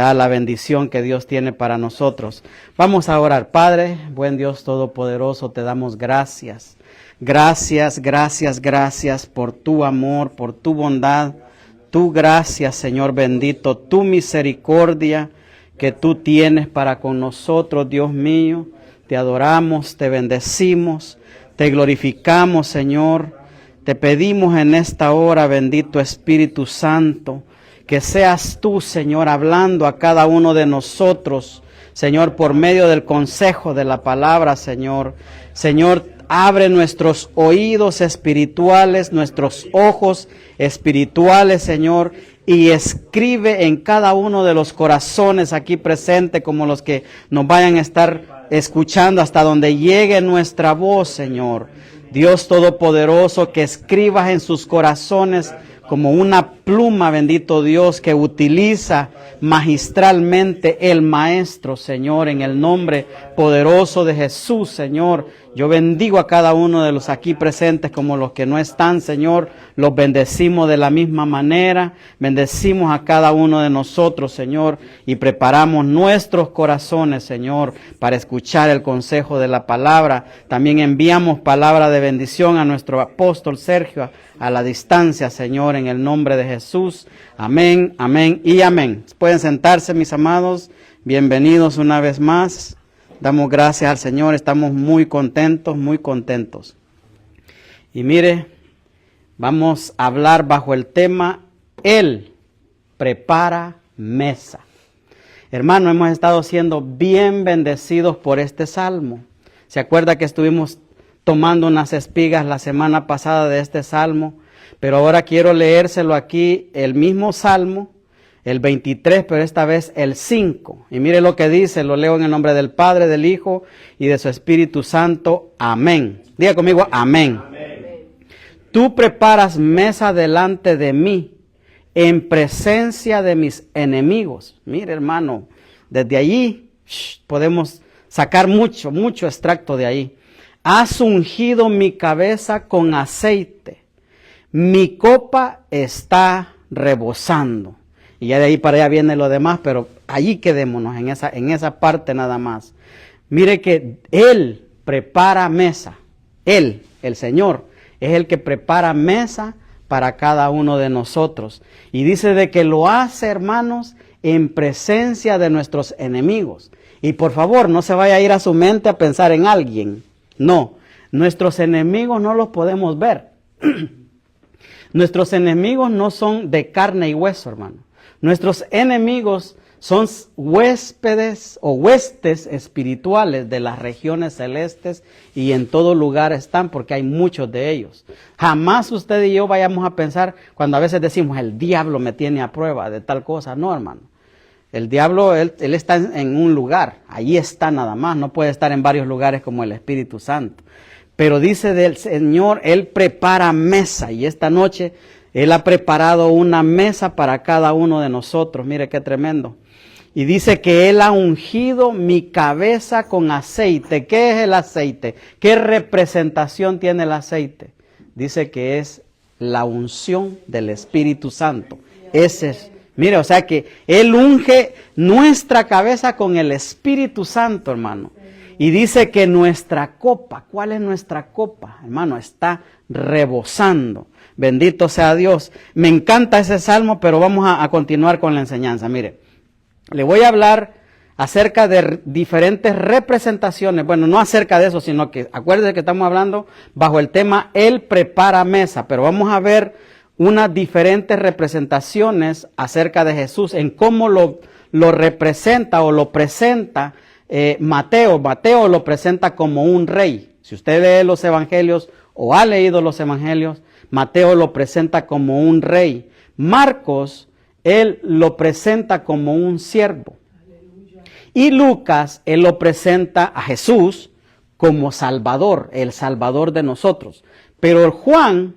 a la bendición que Dios tiene para nosotros. Vamos a orar. Padre, buen Dios todopoderoso, te damos gracias. Gracias por tu amor, por tu bondad, tu gracia, Señor bendito, tu misericordia que tú tienes para con nosotros, Dios mío. Te adoramos, te bendecimos, te glorificamos, Señor. Te pedimos en esta hora, bendito Espíritu Santo, que seas tú, Señor, hablando a cada uno de nosotros, Señor, por medio del consejo de la palabra, Señor. Señor, abre nuestros oídos espirituales, nuestros ojos espirituales, Señor, y escribe en cada uno de los corazones aquí presentes, como los que nos vayan a estar escuchando hasta donde llegue nuestra voz, Señor. Dios Todopoderoso, que escribas en sus corazones como una pluma, bendito Dios, que utiliza magistralmente el Maestro, Señor, en el nombre poderoso de Jesús, Señor. Yo bendigo a cada uno de los aquí presentes como los que no están, Señor. Los bendecimos de la misma manera. Bendecimos a cada uno de nosotros, Señor, y preparamos nuestros corazones, Señor, para escuchar el consejo de la palabra. También enviamos palabra de bendición a nuestro apóstol Sergio a la distancia, Señor, en el nombre de Jesús. Amén, amén y amén. Pueden sentarse, mis amados. Bienvenidos una vez más. Damos gracias al Señor, estamos muy contentos, muy contentos. Y mire, vamos a hablar bajo el tema, Él prepara mesa. Hermano, hemos estado siendo bien bendecidos por este salmo. ¿Se acuerda que estuvimos tomando unas espigas la semana pasada de este salmo? Pero ahora quiero leérselo aquí, el mismo salmo, el 23, pero esta vez el 5. Y mire lo que dice, lo leo en el nombre del Padre, del Hijo y de su Espíritu Santo. Amén. Diga conmigo, amén. Amén. Tú preparas mesa delante de mí, en presencia de mis enemigos. Mire, hermano, desde allí podemos sacar mucho extracto de ahí. Has ungido mi cabeza con aceite. Mi copa está rebosando. Y ya de ahí para allá viene lo demás, pero allí quedémonos, en esa parte nada más. Mire que Él prepara mesa. Él, el Señor, es el que prepara mesa para cada uno de nosotros. Y dice de que lo hace, hermanos, en presencia de nuestros enemigos. Y por favor, no se vaya a ir a su mente a pensar en alguien. No, nuestros enemigos no los podemos ver. Nuestros enemigos no son de carne y hueso, hermano. Nuestros enemigos son huéspedes o huestes espirituales de las regiones celestes y en todo lugar están porque hay muchos de ellos. Jamás usted y yo vayamos a pensar cuando a veces decimos el diablo me tiene a prueba de tal cosa. No, hermano. El diablo, él está en un lugar. Allí está nada más. No puede estar en varios lugares como el Espíritu Santo. Pero dice del Señor, Él prepara mesa y esta noche Él ha preparado una mesa para cada uno de nosotros. Mire qué tremendo. Y dice que Él ha ungido mi cabeza con aceite. ¿Qué es el aceite? ¿Qué representación tiene el aceite? Dice que es la unción del Espíritu Santo. Ese es. Mire, o sea que Él unge nuestra cabeza con el Espíritu Santo, hermano. Y dice que nuestra copa, ¿cuál es nuestra copa? Hermano, está rebosando. Bendito sea Dios. Me encanta ese salmo, pero vamos a continuar con la enseñanza. Mire, le voy a hablar acerca de diferentes representaciones. Bueno, no acerca de eso, sino que acuérdense que estamos hablando bajo el tema Él prepara mesa. Pero vamos a ver unas diferentes representaciones acerca de Jesús, en cómo lo representa o lo presenta Mateo. Mateo lo presenta como un rey. Si usted lee los evangelios o ha leído los evangelios, Mateo lo presenta como un rey. Marcos, él lo presenta como un siervo. Y Lucas, él lo presenta a Jesús como Salvador, el Salvador de nosotros. Pero Juan,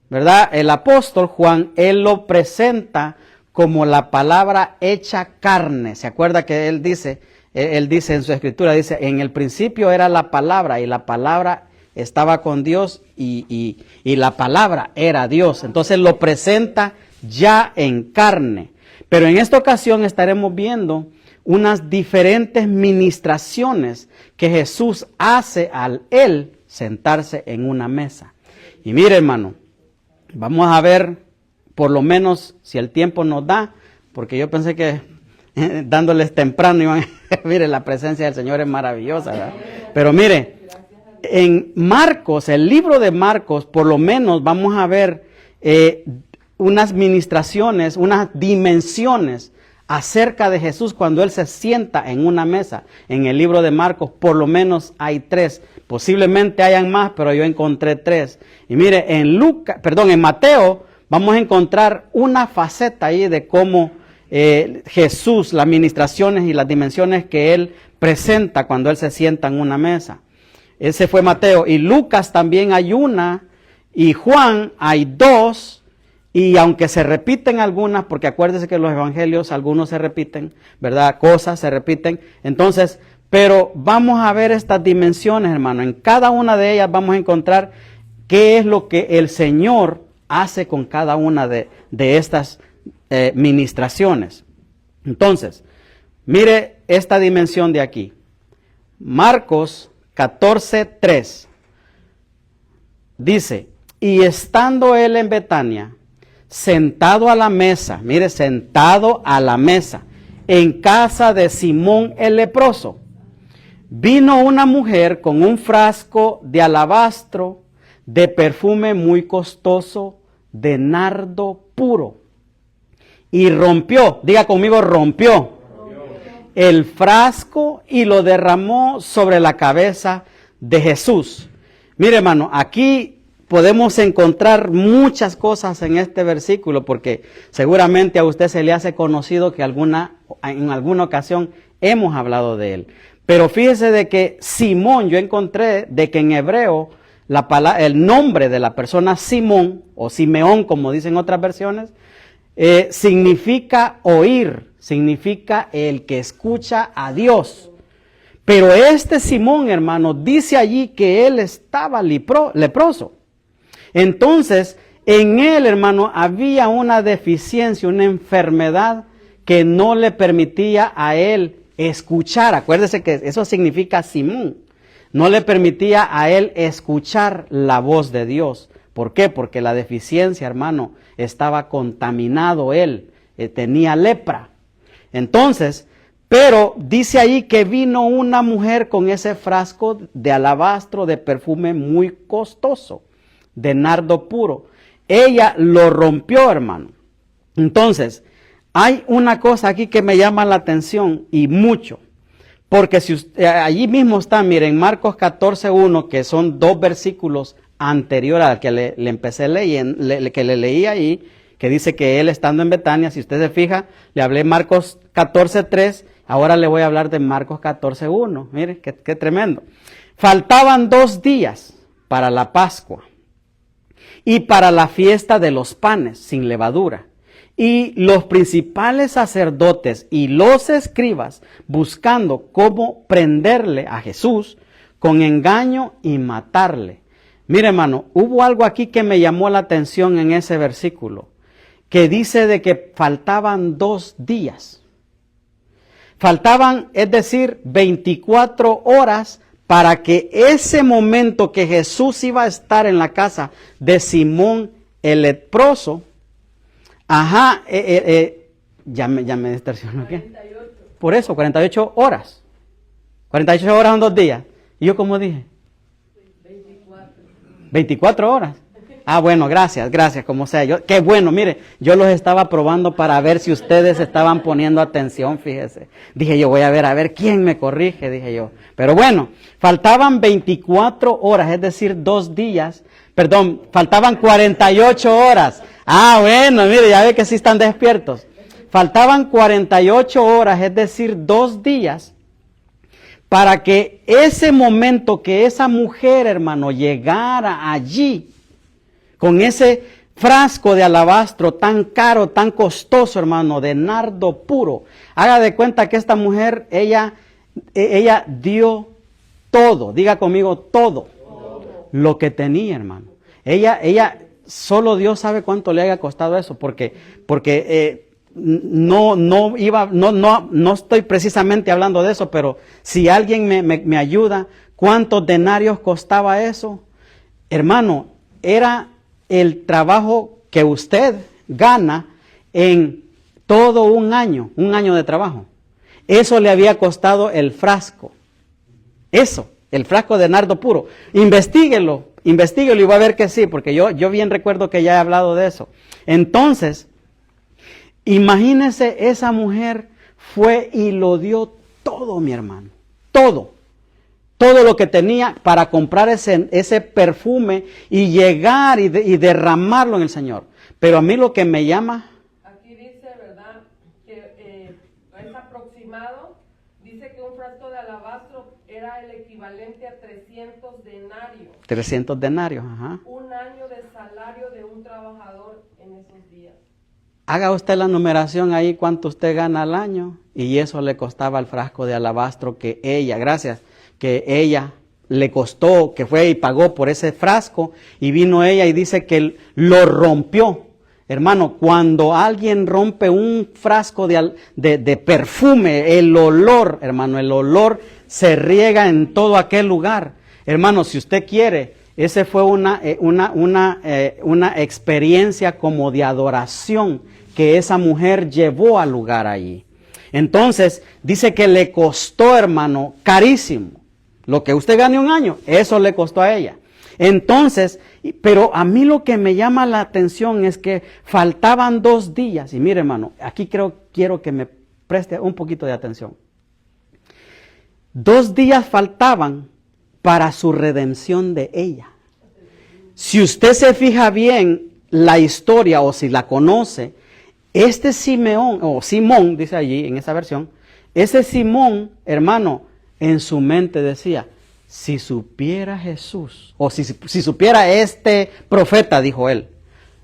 ¿verdad? El apóstol Juan, él lo presenta como la palabra hecha carne. ¿Se acuerda que él dice en su escritura, dice, en el principio era la palabra y la palabra estaba con Dios y la palabra era Dios. Entonces lo presenta ya en carne. Pero en esta ocasión estaremos viendo unas diferentes ministraciones que Jesús hace al Él sentarse en una mesa. Y mire, hermano, vamos a ver, por lo menos, si el tiempo nos da, porque yo pensé que dándoles temprano iban mire, la presencia del Señor es maravillosa, ¿verdad? Pero mire, en Marcos, el libro de Marcos, por lo menos vamos a ver unas ministraciones, unas dimensiones acerca de Jesús cuando Él se sienta en una mesa. En el libro de Marcos por lo menos hay 3, posiblemente hayan más, pero yo encontré 3. Y mire, en Mateo vamos a encontrar una faceta ahí de cómo Jesús, las ministraciones y las dimensiones que Él presenta cuando Él se sienta en una mesa. Ese fue Mateo. Y Lucas también hay una, y Juan hay 2, y aunque se repiten algunas, porque acuérdese que los evangelios, algunos se repiten, ¿verdad? Cosas se repiten. Entonces, pero vamos a ver estas dimensiones, hermano. En cada una de ellas vamos a encontrar qué es lo que el Señor hace con cada una de estas ministraciones. Entonces, mire esta dimensión de aquí. Marcos 14:3 dice, y estando él en Betania, sentado a la mesa, mire, sentado a la mesa, en casa de Simón el leproso, vino una mujer con un frasco de alabastro de perfume muy costoso, de nardo puro, y rompió, diga conmigo, rompió el frasco y lo derramó sobre la cabeza de Jesús. Mire, hermano, aquí podemos encontrar muchas cosas en este versículo, porque seguramente a usted se le hace conocido que en alguna ocasión hemos hablado de él. Pero fíjese de que Simón, yo encontré de que en hebreo el nombre de la persona Simón, o Simeón como dicen otras versiones, significa oír, significa el que escucha a Dios. Pero este Simón, hermano, dice allí que él estaba leproso. Entonces, en él, hermano, había una deficiencia, una enfermedad que no le permitía a él escuchar. Acuérdese que eso significa Simón. No le permitía a él escuchar la voz de Dios. ¿Por qué? Porque la deficiencia, hermano, estaba contaminado él, tenía lepra. Entonces, pero dice ahí que vino una mujer con ese frasco de alabastro de perfume muy costoso, de nardo puro. Ella lo rompió, hermano. Entonces, hay una cosa aquí que me llama la atención y mucho. Porque si usted, allí mismo está, miren, Marcos 14:1, que son 2 versículos anteriores al que le empecé leyendo, que le leí ahí, que dice que él estando en Betania, si usted se fija, le hablé Marcos 14:3, ahora le voy a hablar de Marcos 14:1. Mire, qué tremendo. Faltaban 2 días para la Pascua y para la fiesta de los panes sin levadura. Y los principales sacerdotes y los escribas buscando cómo prenderle a Jesús con engaño y matarle. Mire, hermano, hubo algo aquí que me llamó la atención en ese versículo, que dice de que faltaban 2 días. Faltaban, es decir, 24 horas para que ese momento que Jesús iba a estar en la casa de Simón el leproso, ya me distorsionó, ¿qué? 48. Por eso, 48 horas. 48 horas son 2 días. ¿Y yo cómo dije? 24 horas. Ah, bueno, gracias, como sea. Qué bueno, mire, yo los estaba probando para ver si ustedes estaban poniendo atención, fíjese. Dije yo, voy a ver quién me corrige, dije yo. Pero bueno, faltaban 24 horas, es decir, 2 días. Perdón, faltaban 48 horas. Ah, bueno, mire, ya ve que sí están despiertos. Faltaban 48 horas, es decir, 2 días, para que ese momento que esa mujer, hermano, llegara allí, con ese frasco de alabastro tan caro, tan costoso, hermano, de nardo puro. Haga de cuenta que esta mujer, ella dio todo, diga conmigo, todo lo que tenía, hermano. Ella, solo Dios sabe cuánto le haya costado eso, porque no estoy precisamente hablando de eso, pero si alguien me ayuda, ¿cuántos denarios costaba eso? Hermano, era el trabajo que usted gana en todo un año de trabajo. Eso le había costado el frasco. Eso, el frasco de nardo puro. Investíguelo y va a ver que sí, porque yo bien recuerdo que ya he hablado de eso. Entonces, imagínese, esa mujer fue y lo dio todo, mi hermano. Todo lo que tenía para comprar ese perfume y llegar y derramarlo en el Señor. Pero a mí lo que me llama... Aquí dice, ¿verdad?, que es aproximado. Dice que un frasco de alabastro era el equivalente a 300 denarios. 300 denarios, ajá. Un año de salario de un trabajador en esos días. Haga usted la numeración ahí, cuánto usted gana al año. Y eso le costaba el frasco de alabastro que ella, que ella le costó, que fue y pagó por ese frasco, y vino ella y dice que lo rompió. Hermano, cuando alguien rompe un frasco de perfume, el olor, hermano, el olor se riega en todo aquel lugar. Hermano, si usted quiere, ese fue una experiencia como de adoración que esa mujer llevó al lugar allí. Entonces, dice que le costó, hermano, carísimo. Lo que usted gane un año, eso le costó a ella. Entonces, pero a mí lo que me llama la atención es que faltaban 2 días. Y mire, hermano, aquí quiero que me preste un poquito de atención. 2 días faltaban para su redención de ella. Si usted se fija bien la historia o si la conoce, este Simeón, o Simón, dice allí en esa versión, ese Simón, hermano, en su mente decía, si supiera Jesús, o si supiera este profeta, dijo él,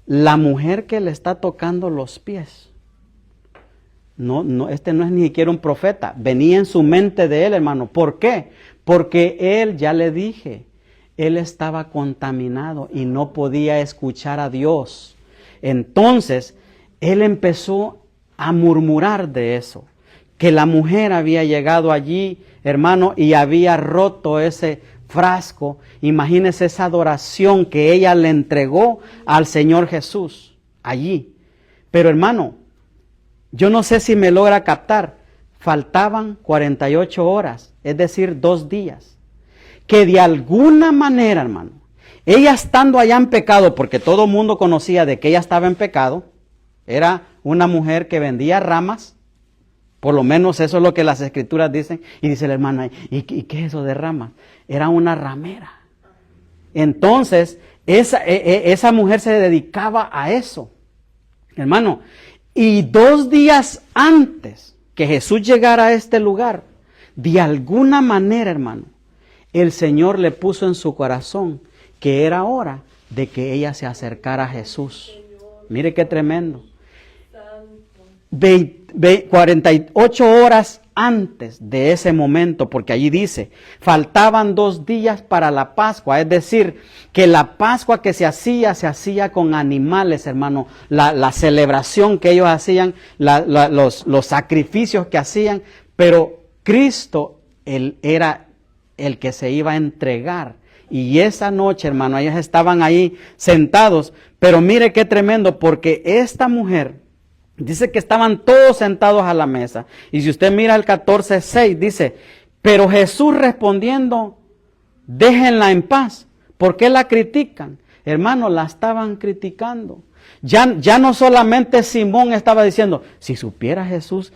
la mujer que le está tocando los pies. Este no es ni siquiera un profeta, venía en su mente de él, hermano. ¿Por qué? Porque él, ya le dije, él estaba contaminado y no podía escuchar a Dios. Entonces, él empezó a murmurar de eso, que la mujer había llegado allí, hermano, y había roto ese frasco. Imagínese esa adoración que ella le entregó al Señor Jesús allí. Pero hermano, yo no sé si me logra captar, faltaban 48 horas, es decir, 2 días, que de alguna manera, hermano, ella estando allá en pecado, porque todo el mundo conocía de que ella estaba en pecado, era una mujer que vendía ramas, por lo menos eso es lo que las escrituras dicen, y dice la hermana, ¿y qué es eso de ramas? Era una ramera. Entonces, esa mujer se dedicaba a eso, hermano, y 2 días antes que Jesús llegara a este lugar, de alguna manera, hermano, el Señor le puso en su corazón que era hora de que ella se acercara a Jesús. Mire qué tremendo. 48 horas antes de ese momento, porque allí dice, faltaban 2 días para la Pascua, es decir, que la Pascua que se hacía con animales, hermano, la celebración que ellos hacían, los sacrificios que hacían, pero Cristo, Él era el que se iba a entregar. Y esa noche, hermano, ellos estaban ahí sentados, pero mire qué tremendo, porque esta mujer, dice que estaban todos sentados a la mesa. Y si usted mira el 14:6, dice, pero Jesús respondiendo, déjenla en paz. ¿Por qué la critican? Hermano, la estaban criticando. Ya no solamente Simón estaba diciendo, si supiera Jesús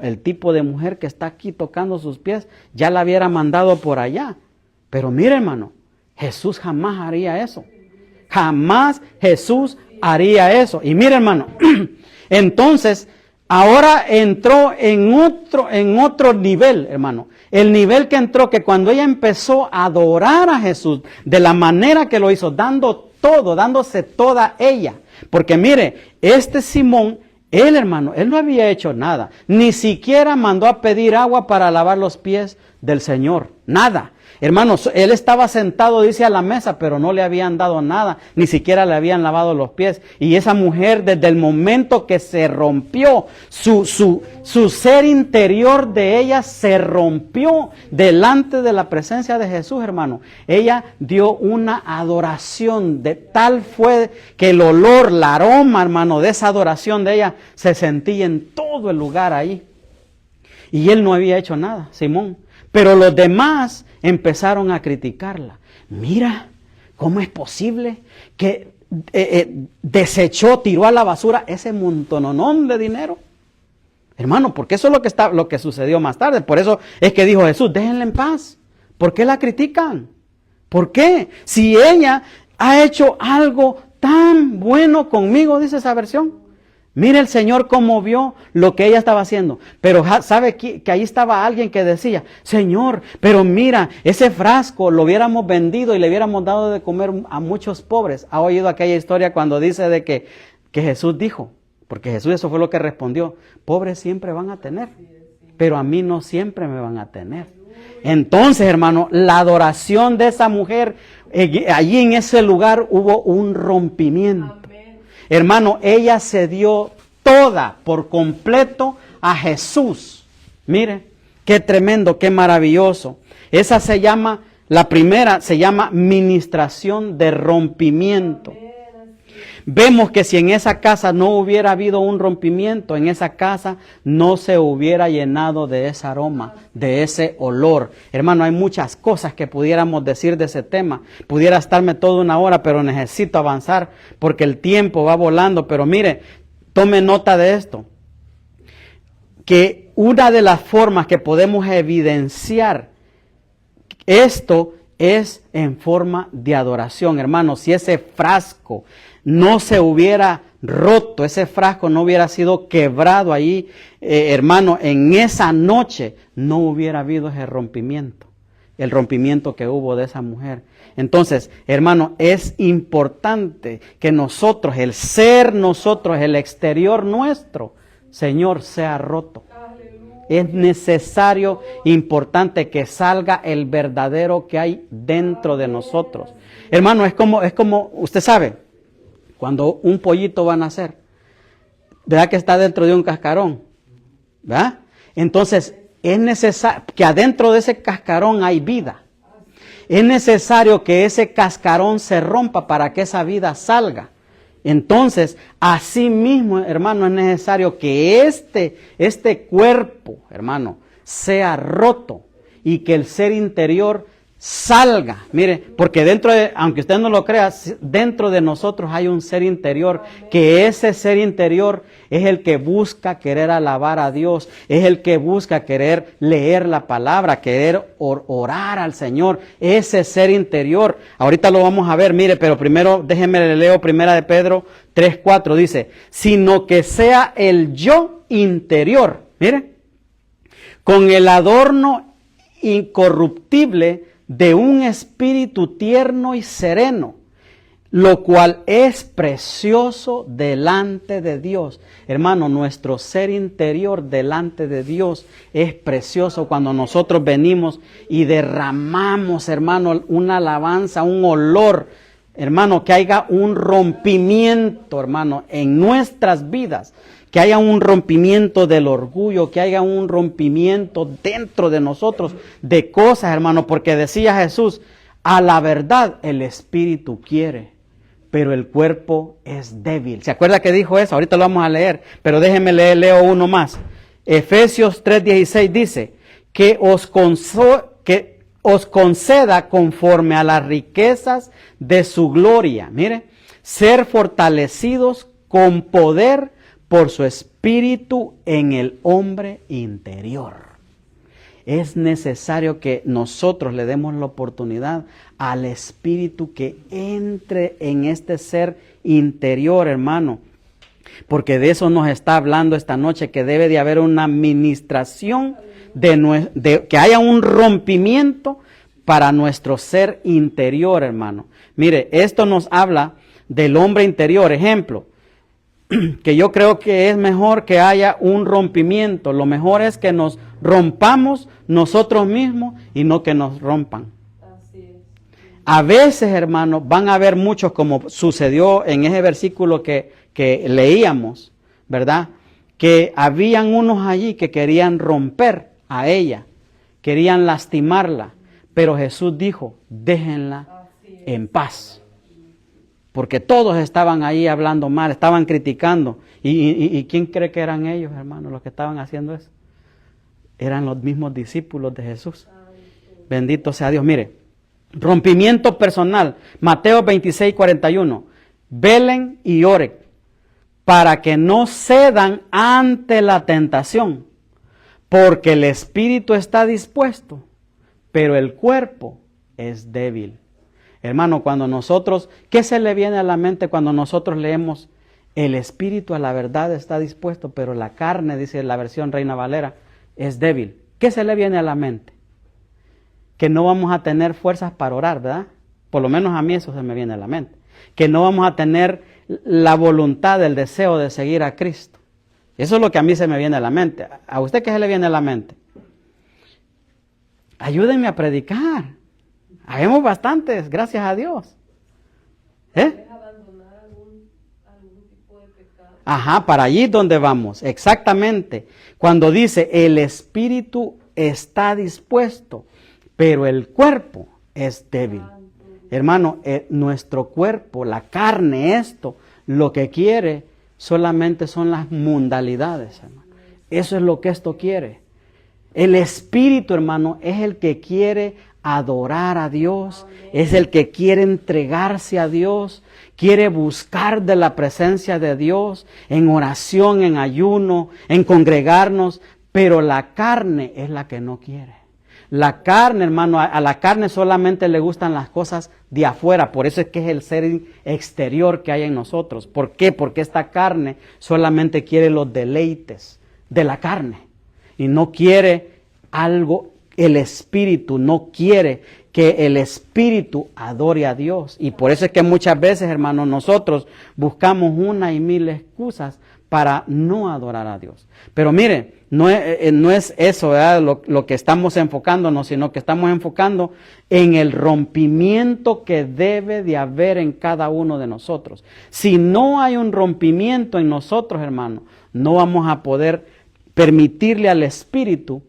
el tipo de mujer que está aquí tocando sus pies, ya la hubiera mandado por allá. Pero mire, hermano, Jesús jamás haría eso. Jamás Jesús haría eso. Y mire, hermano, entonces, ahora entró en otro nivel, hermano. El nivel que entró, que cuando ella empezó a adorar a Jesús, de la manera que lo hizo, dándose toda ella. Porque mire, este Simón, él, hermano, él no había hecho nada. Ni siquiera mandó a pedir agua para lavar los pies del Señor. Nada. Hermanos, él estaba sentado, dice, a la mesa, pero no le habían dado nada, ni siquiera le habían lavado los pies. Y esa mujer, desde el momento que se rompió, su ser interior de ella se rompió delante de la presencia de Jesús, hermano. Ella dio una adoración, de tal fue que el olor, el aroma, hermano, de esa adoración de ella se sentía en todo el lugar ahí. Y él no había hecho nada, Simón. Pero los demás empezaron a criticarla. Mira, ¿cómo es posible que desechó, tiró a la basura ese montononón de dinero? Hermano, porque eso es lo que sucedió más tarde. Por eso es que dijo Jesús, déjenla en paz. ¿Por qué la critican? ¿Por qué? Si ella ha hecho algo tan bueno conmigo, dice esa versión. Mire el Señor cómo vio lo que ella estaba haciendo. Pero sabe que ahí estaba alguien que decía, Señor, pero mira, ese frasco lo hubiéramos vendido y le hubiéramos dado de comer a muchos pobres. ¿Ha oído aquella historia cuando dice de que Jesús dijo? Porque Jesús eso fue lo que respondió. Pobres siempre van a tener, pero a mí no siempre me van a tener. Entonces, hermano, la adoración de esa mujer, allí en ese lugar hubo un rompimiento. Hermano, ella se dio toda por completo a Jesús. Mire, qué tremendo, qué maravilloso. Esa se llama, la primera se llama ministración de rompimiento. Vemos que si en esa casa no hubiera habido un rompimiento, en esa casa no se hubiera llenado de ese aroma, de ese olor. Hermano, hay muchas cosas que pudiéramos decir de ese tema. Pudiera estarme toda una hora, pero necesito avanzar porque el tiempo va volando. Pero mire, tome nota de esto. Que una de las formas que podemos evidenciar esto es en forma de adoración. Hermano, si ese frasco no se hubiera roto, ese frasco no hubiera sido quebrado ahí, hermano, en esa noche no hubiera habido ese rompimiento, el rompimiento que hubo de esa mujer. Entonces, hermano, es importante que nosotros, el ser nosotros, el exterior nuestro, Señor, sea roto. Es necesario, importante que salga el verdadero que hay dentro de nosotros. Hermano, es como, usted sabe, cuando un pollito va a nacer, ¿verdad que está dentro de un cascarón? ¿Verdad? Entonces, es necesario que adentro de ese cascarón hay vida. Es necesario que ese cascarón se rompa para que esa vida salga. Entonces, así mismo, hermano, es necesario que este cuerpo, hermano, sea roto y que el ser interior salga. Mire, porque aunque usted no lo crea, dentro de nosotros hay un ser interior, que ese ser interior es el que busca querer alabar a Dios, es el que busca querer leer la palabra, querer orar al Señor, ese ser interior. Ahorita lo vamos a ver, mire, pero primero déjeme le leo 1 de Pedro 3:4, dice, sino que sea el yo interior, mire, con el adorno incorruptible de un espíritu tierno y sereno, lo cual es precioso delante de Dios. Hermano, nuestro ser interior delante de Dios es precioso cuando nosotros venimos y derramamos, hermano, una alabanza, un olor, hermano, que haya un rompimiento, hermano, en nuestras vidas. Que haya un rompimiento del orgullo, que haya un rompimiento dentro de nosotros de cosas, hermano, porque decía Jesús, a la verdad el espíritu quiere, pero el cuerpo es débil. ¿Se acuerda que dijo eso? Ahorita lo vamos a leer, pero déjenme leo uno más. Efesios 3:16 dice, que os conceda conforme a las riquezas de su gloria. Mire, ser fortalecidos con poder por su espíritu en el hombre interior. Es necesario que nosotros le demos la oportunidad al espíritu que entre en este ser interior, hermano. Porque de eso nos está hablando esta noche, que debe de haber una ministración, que haya un rompimiento para nuestro ser interior, hermano. Mire, esto nos habla del hombre interior. Ejemplo, que yo creo que es mejor que haya un rompimiento. Lo mejor es que nos rompamos nosotros mismos y no que nos rompan. Así es. A veces, hermanos, van a haber muchos, como sucedió en ese versículo que leíamos, ¿verdad? Que habían unos allí que querían romper a ella, querían lastimarla, pero Jesús dijo, déjenla en paz. Porque todos estaban ahí hablando mal, estaban criticando. ¿Y quién cree que eran ellos, hermanos, los que estaban haciendo eso? Eran los mismos discípulos de Jesús. Bendito sea Dios. Mire, rompimiento personal. Mateo 26:41. Velen y oren para que no cedan ante la tentación, porque el espíritu está dispuesto, pero el cuerpo es débil. Hermano, cuando nosotros, ¿qué se le viene a la mente cuando nosotros leemos? El espíritu a la verdad está dispuesto, pero la carne, dice la versión Reina Valera, es débil. ¿Qué se le viene a la mente? Que no vamos a tener fuerzas para orar, ¿verdad? Por lo menos a mí eso se me viene a la mente. Que no vamos a tener la voluntad, el deseo de seguir a Cristo. Eso es lo que a mí se me viene a la mente. ¿A usted qué se le viene a la mente? Ayúdenme a predicar. Habemos bastantes, gracias a Dios. Abandonar algún tipo de pecado. Ajá, para allí donde vamos, exactamente. Cuando dice, el espíritu está dispuesto, pero el cuerpo es débil. Hermano, nuestro cuerpo, la carne, esto, lo que quiere solamente son las mundalidades, hermano. Eso es lo que esto quiere. El espíritu, hermano, es el que quiere adorar a Dios, es el que quiere entregarse a Dios, quiere buscar de la presencia de Dios en oración, en ayuno, en congregarnos, pero la carne es la que no quiere. La carne, hermano, a la carne solamente le gustan las cosas de afuera, por eso es que es el ser exterior que hay en nosotros. ¿Por qué? Porque esta carne solamente quiere los deleites de la carne y no quiere algo. El espíritu no quiere que el espíritu adore a Dios. Y por eso es que muchas veces, hermanos, nosotros buscamos una y mil excusas para no adorar a Dios. Pero mire, no es eso, ¿verdad? Lo que estamos enfocándonos, sino que estamos enfocando en el rompimiento que debe de haber en cada uno de nosotros. Si no hay un rompimiento en nosotros, hermanos, no vamos a poder permitirle al espíritu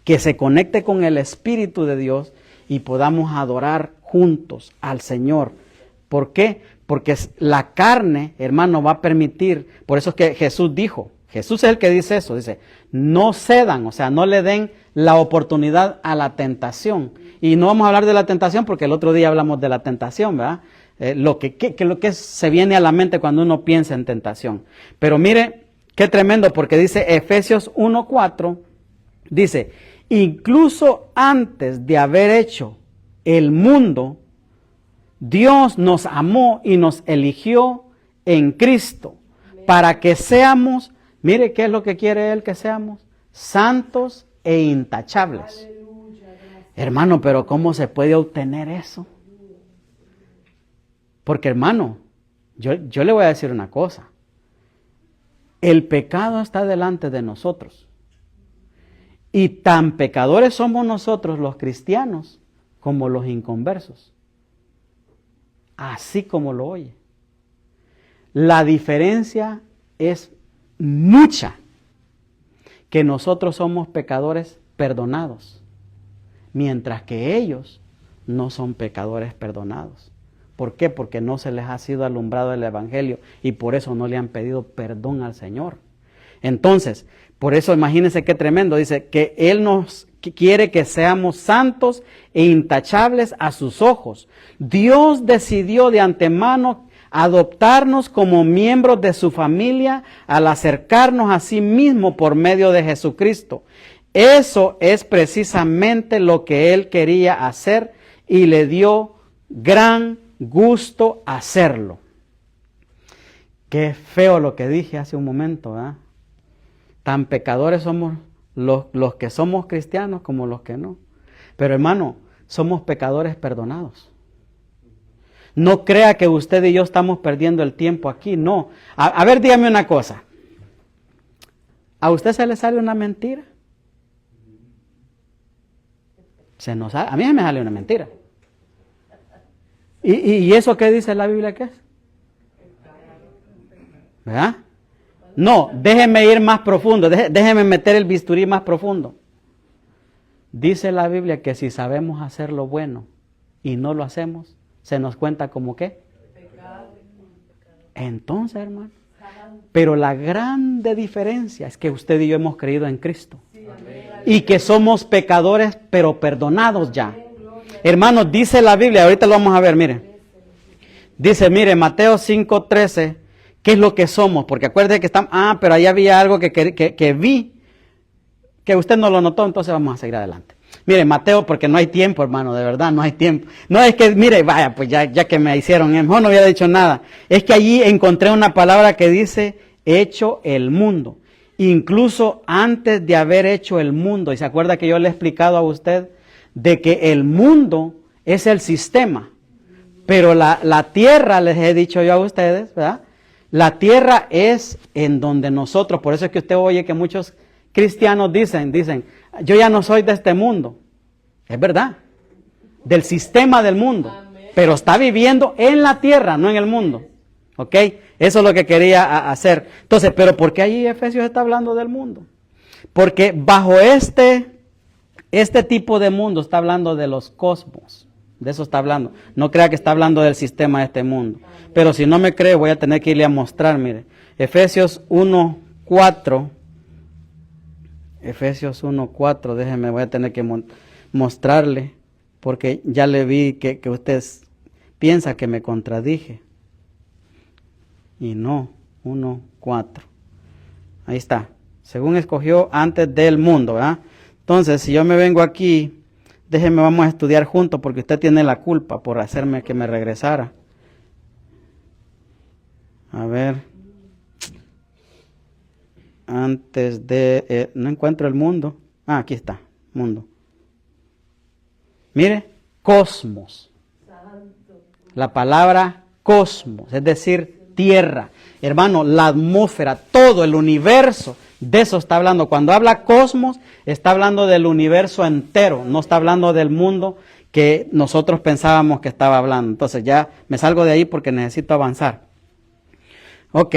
que se conecte con el Espíritu de Dios y podamos adorar juntos al Señor. ¿Por qué? Porque la carne, hermano, va a permitir, por eso es que Jesús dijo, Jesús es el que dice eso, dice, no cedan, o sea, no le den la oportunidad a la tentación. Y no vamos a hablar de la tentación porque el otro día hablamos de la tentación, ¿verdad? Lo que se viene a la mente cuando uno piensa en tentación. Pero mire, qué tremendo, porque dice Efesios 1:4, dice, incluso antes de haber hecho el mundo, Dios nos amó y nos eligió en Cristo para que seamos, mire qué es lo que quiere Él que seamos, santos e intachables. Hermano, pero ¿cómo se puede obtener eso? Porque hermano, yo le voy a decir una cosa, el pecado está delante de nosotros. Y tan pecadores somos nosotros los cristianos como los inconversos. Así como lo oye. La diferencia es mucha. Que nosotros somos pecadores perdonados. Mientras que ellos no son pecadores perdonados. ¿Por qué? Porque no se les ha sido alumbrado el Evangelio y por eso no le han pedido perdón al Señor. Entonces, por eso imagínense qué tremendo, dice que Él nos quiere que seamos santos e intachables a sus ojos. Dios decidió de antemano adoptarnos como miembros de su familia al acercarnos a sí mismo por medio de Jesucristo. Eso es precisamente lo que Él quería hacer y le dio gran gusto hacerlo. Qué feo lo que dije hace un momento, ¿verdad? Tan pecadores somos los que somos cristianos como los que no. Pero hermano, somos pecadores perdonados. No crea que usted y yo estamos perdiendo el tiempo aquí, no. A ver, dígame una cosa. ¿A usted se le sale una mentira? A mí se me sale una mentira. ¿Y eso qué dice la Biblia que es? ¿Verdad? No, déjeme ir más profundo, déjeme meter el bisturí más profundo. Dice la Biblia que si sabemos hacer lo bueno y no lo hacemos, se nos cuenta como ¿qué? Entonces, hermano, pero la grande diferencia es que usted y yo hemos creído en Cristo y que somos pecadores pero perdonados ya. Hermanos, dice la Biblia, ahorita lo vamos a ver, mire. Dice, mire, Mateo 5:13, ¿qué es lo que somos? Porque acuérdese que estamos, pero ahí había algo que vi, que usted no lo notó, entonces vamos a seguir adelante. Mire, Mateo, porque no hay tiempo, hermano, de verdad, no hay tiempo. No es que, mire, vaya, pues ya que me hicieron, mejor no había dicho nada. Es que allí encontré una palabra que dice, hecho el mundo. Incluso antes de haber hecho el mundo, y se acuerda que yo le he explicado a usted de que el mundo es el sistema, pero la tierra, les he dicho yo a ustedes, ¿verdad? La tierra es en donde nosotros, por eso es que usted oye que muchos cristianos dicen, yo ya no soy de este mundo. Es verdad, del sistema del mundo, pero está viviendo en la tierra, no en el mundo. ¿Ok? Eso es lo que quería hacer. Entonces, ¿pero por qué allí Efesios está hablando del mundo? Porque bajo este tipo de mundo está hablando de los cosmos. De eso está hablando. No crea que está hablando del sistema de este mundo. Pero si no me cree, voy a tener que irle a mostrar, mire. Efesios 1:4. Efesios 1:4, déjeme, voy a tener que mostrarle, porque ya le vi que usted piensa que me contradije. Y no, 1:4. Ahí está. Según escogió antes del mundo, ¿verdad? Entonces, si yo me vengo aquí, déjeme, vamos a estudiar juntos, porque usted tiene la culpa por hacerme que me regresara. A ver. Antes de... no encuentro el mundo. Aquí está, mundo. Mire, cosmos. La palabra cosmos, es decir, tierra. Hermano, la atmósfera, todo el universo, de eso está hablando. Cuando habla cosmos, está hablando del universo entero, no está hablando del mundo que nosotros pensábamos que estaba hablando. Entonces ya me salgo de ahí porque necesito avanzar. Ok.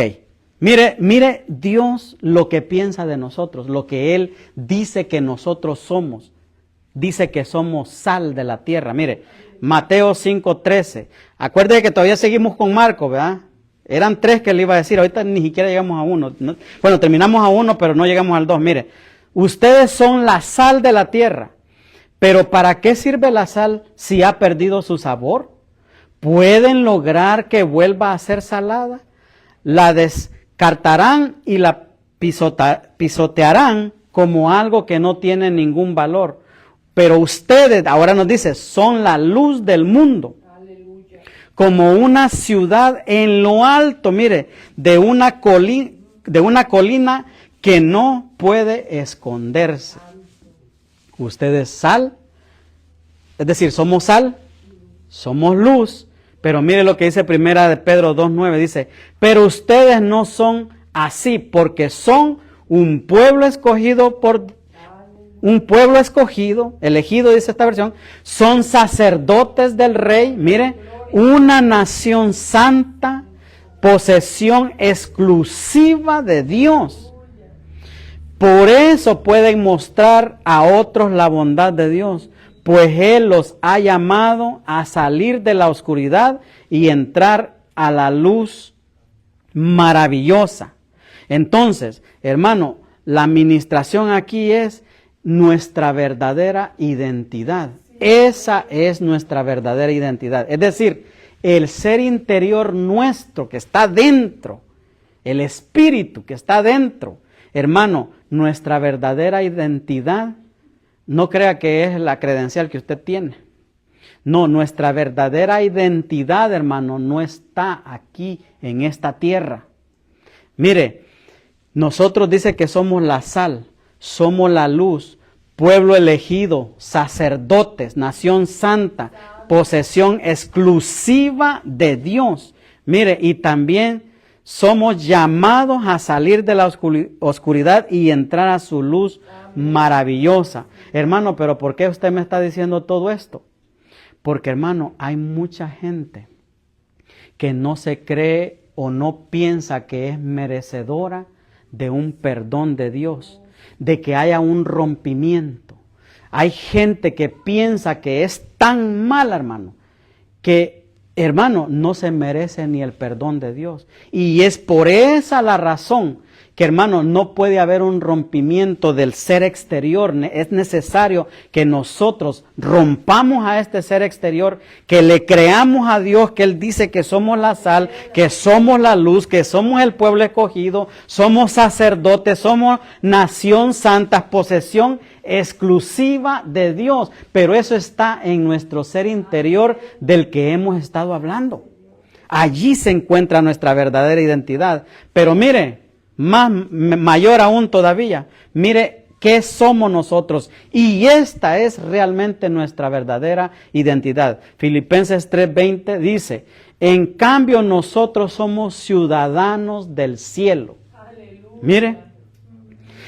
Mire Dios lo que piensa de nosotros, lo que Él dice que nosotros somos. Dice que somos sal de la tierra. Mire, Mateo 5:13. Acuérdese que todavía seguimos con Marcos, ¿verdad? Eran 3 que le iba a decir, ahorita ni siquiera llegamos a 1. Bueno, terminamos a 1, pero no llegamos al 2. Mire, ustedes son la sal de la tierra. Pero ¿para qué sirve la sal si ha perdido su sabor? ¿Pueden lograr que vuelva a ser salada? La descartarán y la pisotearán como algo que no tiene ningún valor. Pero ustedes, ahora nos dice, son la luz del mundo. Aleluya. Como una ciudad en lo alto, mire, de una colina que no puede esconderse. Ustedes sal, es decir, somos sal, somos luz. Pero mire lo que dice primera de Pedro 2:9, dice, pero ustedes no son así, porque son un pueblo escogido elegido, dice esta versión, son sacerdotes del rey, mire, una nación santa, posesión exclusiva de Dios. Por eso pueden mostrar a otros la bondad de Dios, pues Él los ha llamado a salir de la oscuridad y entrar a la luz maravillosa. Entonces, hermano, la administración aquí es nuestra verdadera identidad. Esa es nuestra verdadera identidad. Es decir, el ser interior nuestro que está dentro, el espíritu que está dentro. Hermano, nuestra verdadera identidad, no crea que es la credencial que usted tiene. No, nuestra verdadera identidad, hermano, no está aquí en esta tierra. Mire, nosotros dice que somos la sal, somos la luz, pueblo elegido, sacerdotes, nación santa, posesión exclusiva de Dios. Mire, y también somos llamados a salir de la oscuridad y entrar a su luz maravillosa. Hermano, pero ¿por qué usted me está diciendo todo esto? Porque, hermano, hay mucha gente que no se cree o no piensa que es merecedora de un perdón de Dios, de que haya un rompimiento. Hay gente que piensa que es tan mala, hermano, que, hermano, no se merece ni el perdón de Dios. Y es por esa la razón que, hermano, no puede haber un rompimiento del ser exterior. Es necesario que nosotros rompamos a este ser exterior, que le creamos a Dios, que Él dice que somos la sal, que somos la luz, que somos el pueblo escogido, somos sacerdotes, somos nación santa, posesión exclusiva de Dios. Pero eso está en nuestro ser interior del que hemos estado hablando. Allí se encuentra nuestra verdadera identidad. Pero mire, mayor aún todavía, mire qué somos nosotros, y esta es realmente nuestra verdadera identidad. Filipenses 3:20 dice: en cambio nosotros somos ciudadanos del cielo. Aleluya. Mire,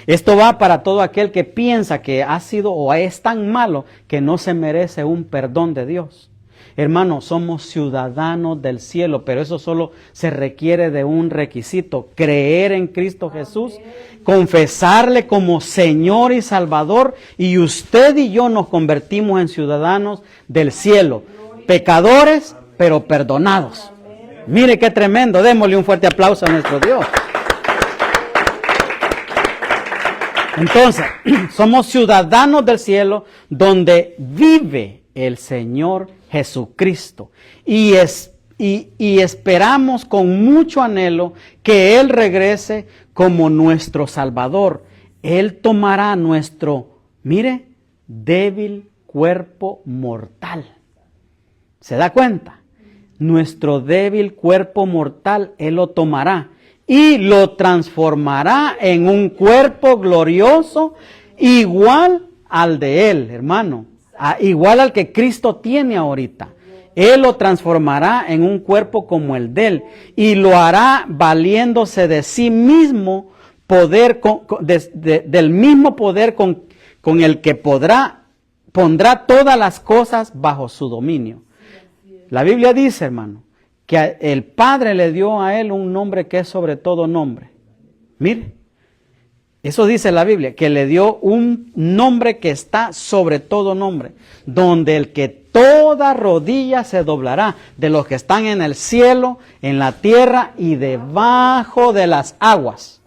esto va para todo aquel que piensa que ha sido o es tan malo que no se merece un perdón de Dios. Hermanos, somos ciudadanos del cielo, pero eso solo se requiere de un requisito: creer en Cristo Jesús, confesarle como Señor y Salvador, y usted y yo nos convertimos en ciudadanos del cielo, pecadores, pero perdonados. Mire qué tremendo, démosle un fuerte aplauso a nuestro Dios. Entonces, somos ciudadanos del cielo donde vive el Señor Jesucristo. Y esperamos con mucho anhelo que Él regrese como nuestro Salvador. Él tomará nuestro, mire, débil cuerpo mortal. ¿Se da cuenta? Nuestro débil cuerpo mortal, Él lo tomará y lo transformará en un cuerpo glorioso igual al de Él, hermano. Igual al que Cristo tiene ahorita. Él lo transformará en un cuerpo como el de Él y lo hará valiéndose de sí mismo, del mismo poder con el que pondrá todas las cosas bajo su dominio. La Biblia dice, hermano, que el Padre le dio a Él un nombre que es sobre todo nombre. Mire. Eso dice la Biblia, que le dio un nombre que está sobre todo nombre, donde el que toda rodilla se doblará, de los que están en el cielo, en la tierra y debajo de las aguas.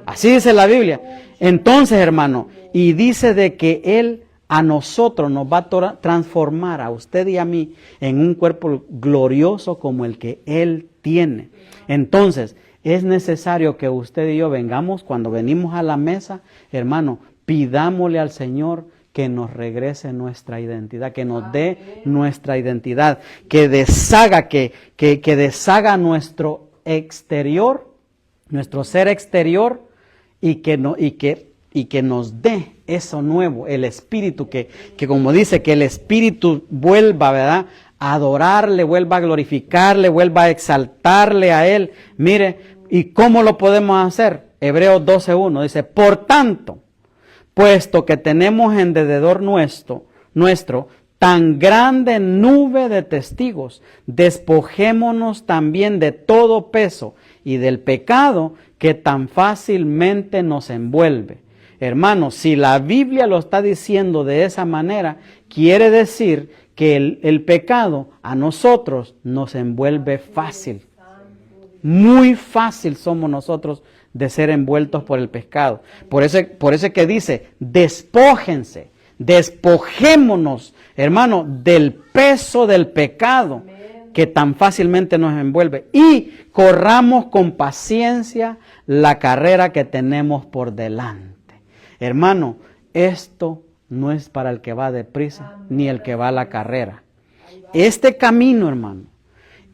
Así dice la Biblia. Entonces, hermano, y dice de que Él a nosotros nos va a transformar, a usted y a mí, en un cuerpo glorioso como el que Él tiene. Entonces, es necesario que usted y yo vengamos, cuando venimos a la mesa, hermano, pidámosle al Señor que nos regrese nuestra identidad, que nos dé nuestra identidad, que deshaga nuestro exterior, nuestro ser exterior, y que nos dé eso nuevo, el Espíritu, que como dice, que el Espíritu vuelva, ¿verdad?, a adorarle, vuelva a glorificarle, vuelva a exaltarle a Él. Mire, ¿y cómo lo podemos hacer? Hebreos 12:1 dice: por tanto, puesto que tenemos en derredor nuestro tan grande nube de testigos, despojémonos también de todo peso y del pecado que tan fácilmente nos envuelve. Hermanos, si la Biblia lo está diciendo de esa manera, quiere decir que el pecado a nosotros nos envuelve fácil. Muy fácil somos nosotros de ser envueltos por el pecado. Por eso que dice: despójense, despojémonos, hermano, del peso del pecado que tan fácilmente nos envuelve, y corramos con paciencia la carrera que tenemos por delante. Hermano, esto no es para el que va deprisa ni el que va a la carrera. Este camino, hermano,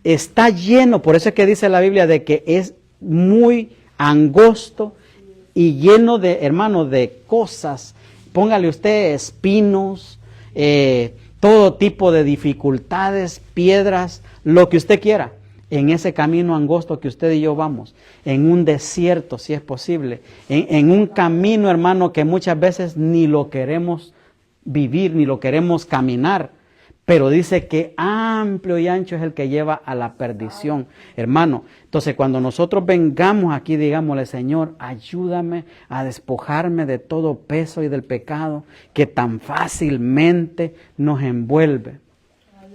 está lleno, por eso es que dice la Biblia de que es muy angosto y lleno de, hermano, de cosas. Póngale usted espinos, todo tipo de dificultades, piedras, lo que usted quiera, en ese camino angosto que usted y yo vamos, en un desierto si es posible, en un camino, hermano, que muchas veces ni lo queremos vivir, ni lo queremos caminar, pero dice que amplio y ancho es el que lleva a la perdición, hermano. Entonces, cuando nosotros vengamos aquí, digámosle, Señor, ayúdame a despojarme de todo peso y del pecado que tan fácilmente nos envuelve.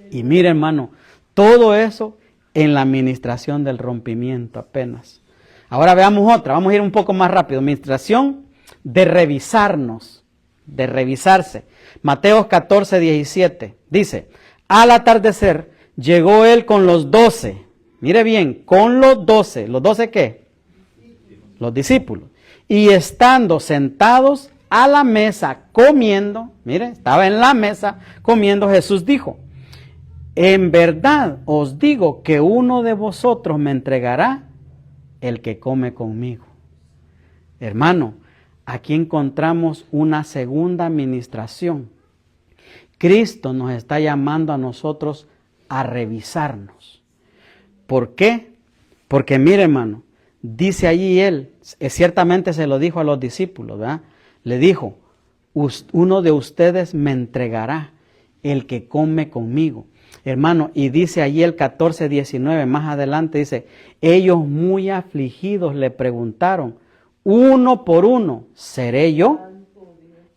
Y mire, hermano, todo eso en la administración del rompimiento apenas. Ahora veamos otra, vamos a ir un poco más rápido. Administración de revisarnos, de revisarse. Mateo 14, 17, dice, al atardecer llegó él con los 12, mire bien, con los 12, ¿los 12 qué? Los discípulos. Y estando sentados a la mesa comiendo, mire, estaba en la mesa comiendo, Jesús dijo, en verdad os digo que uno de vosotros me entregará el que come conmigo. Hermano, aquí encontramos una segunda administración. Cristo nos está llamando a nosotros a revisarnos. ¿Por qué? Porque mire, hermano, dice allí él, ciertamente se lo dijo a los discípulos, ¿verdad? Le dijo, uno de ustedes me entregará, el que come conmigo. Hermano, y dice allí el 14, 19, más adelante dice, ellos muy afligidos le preguntaron, uno por uno, ¿seré yo?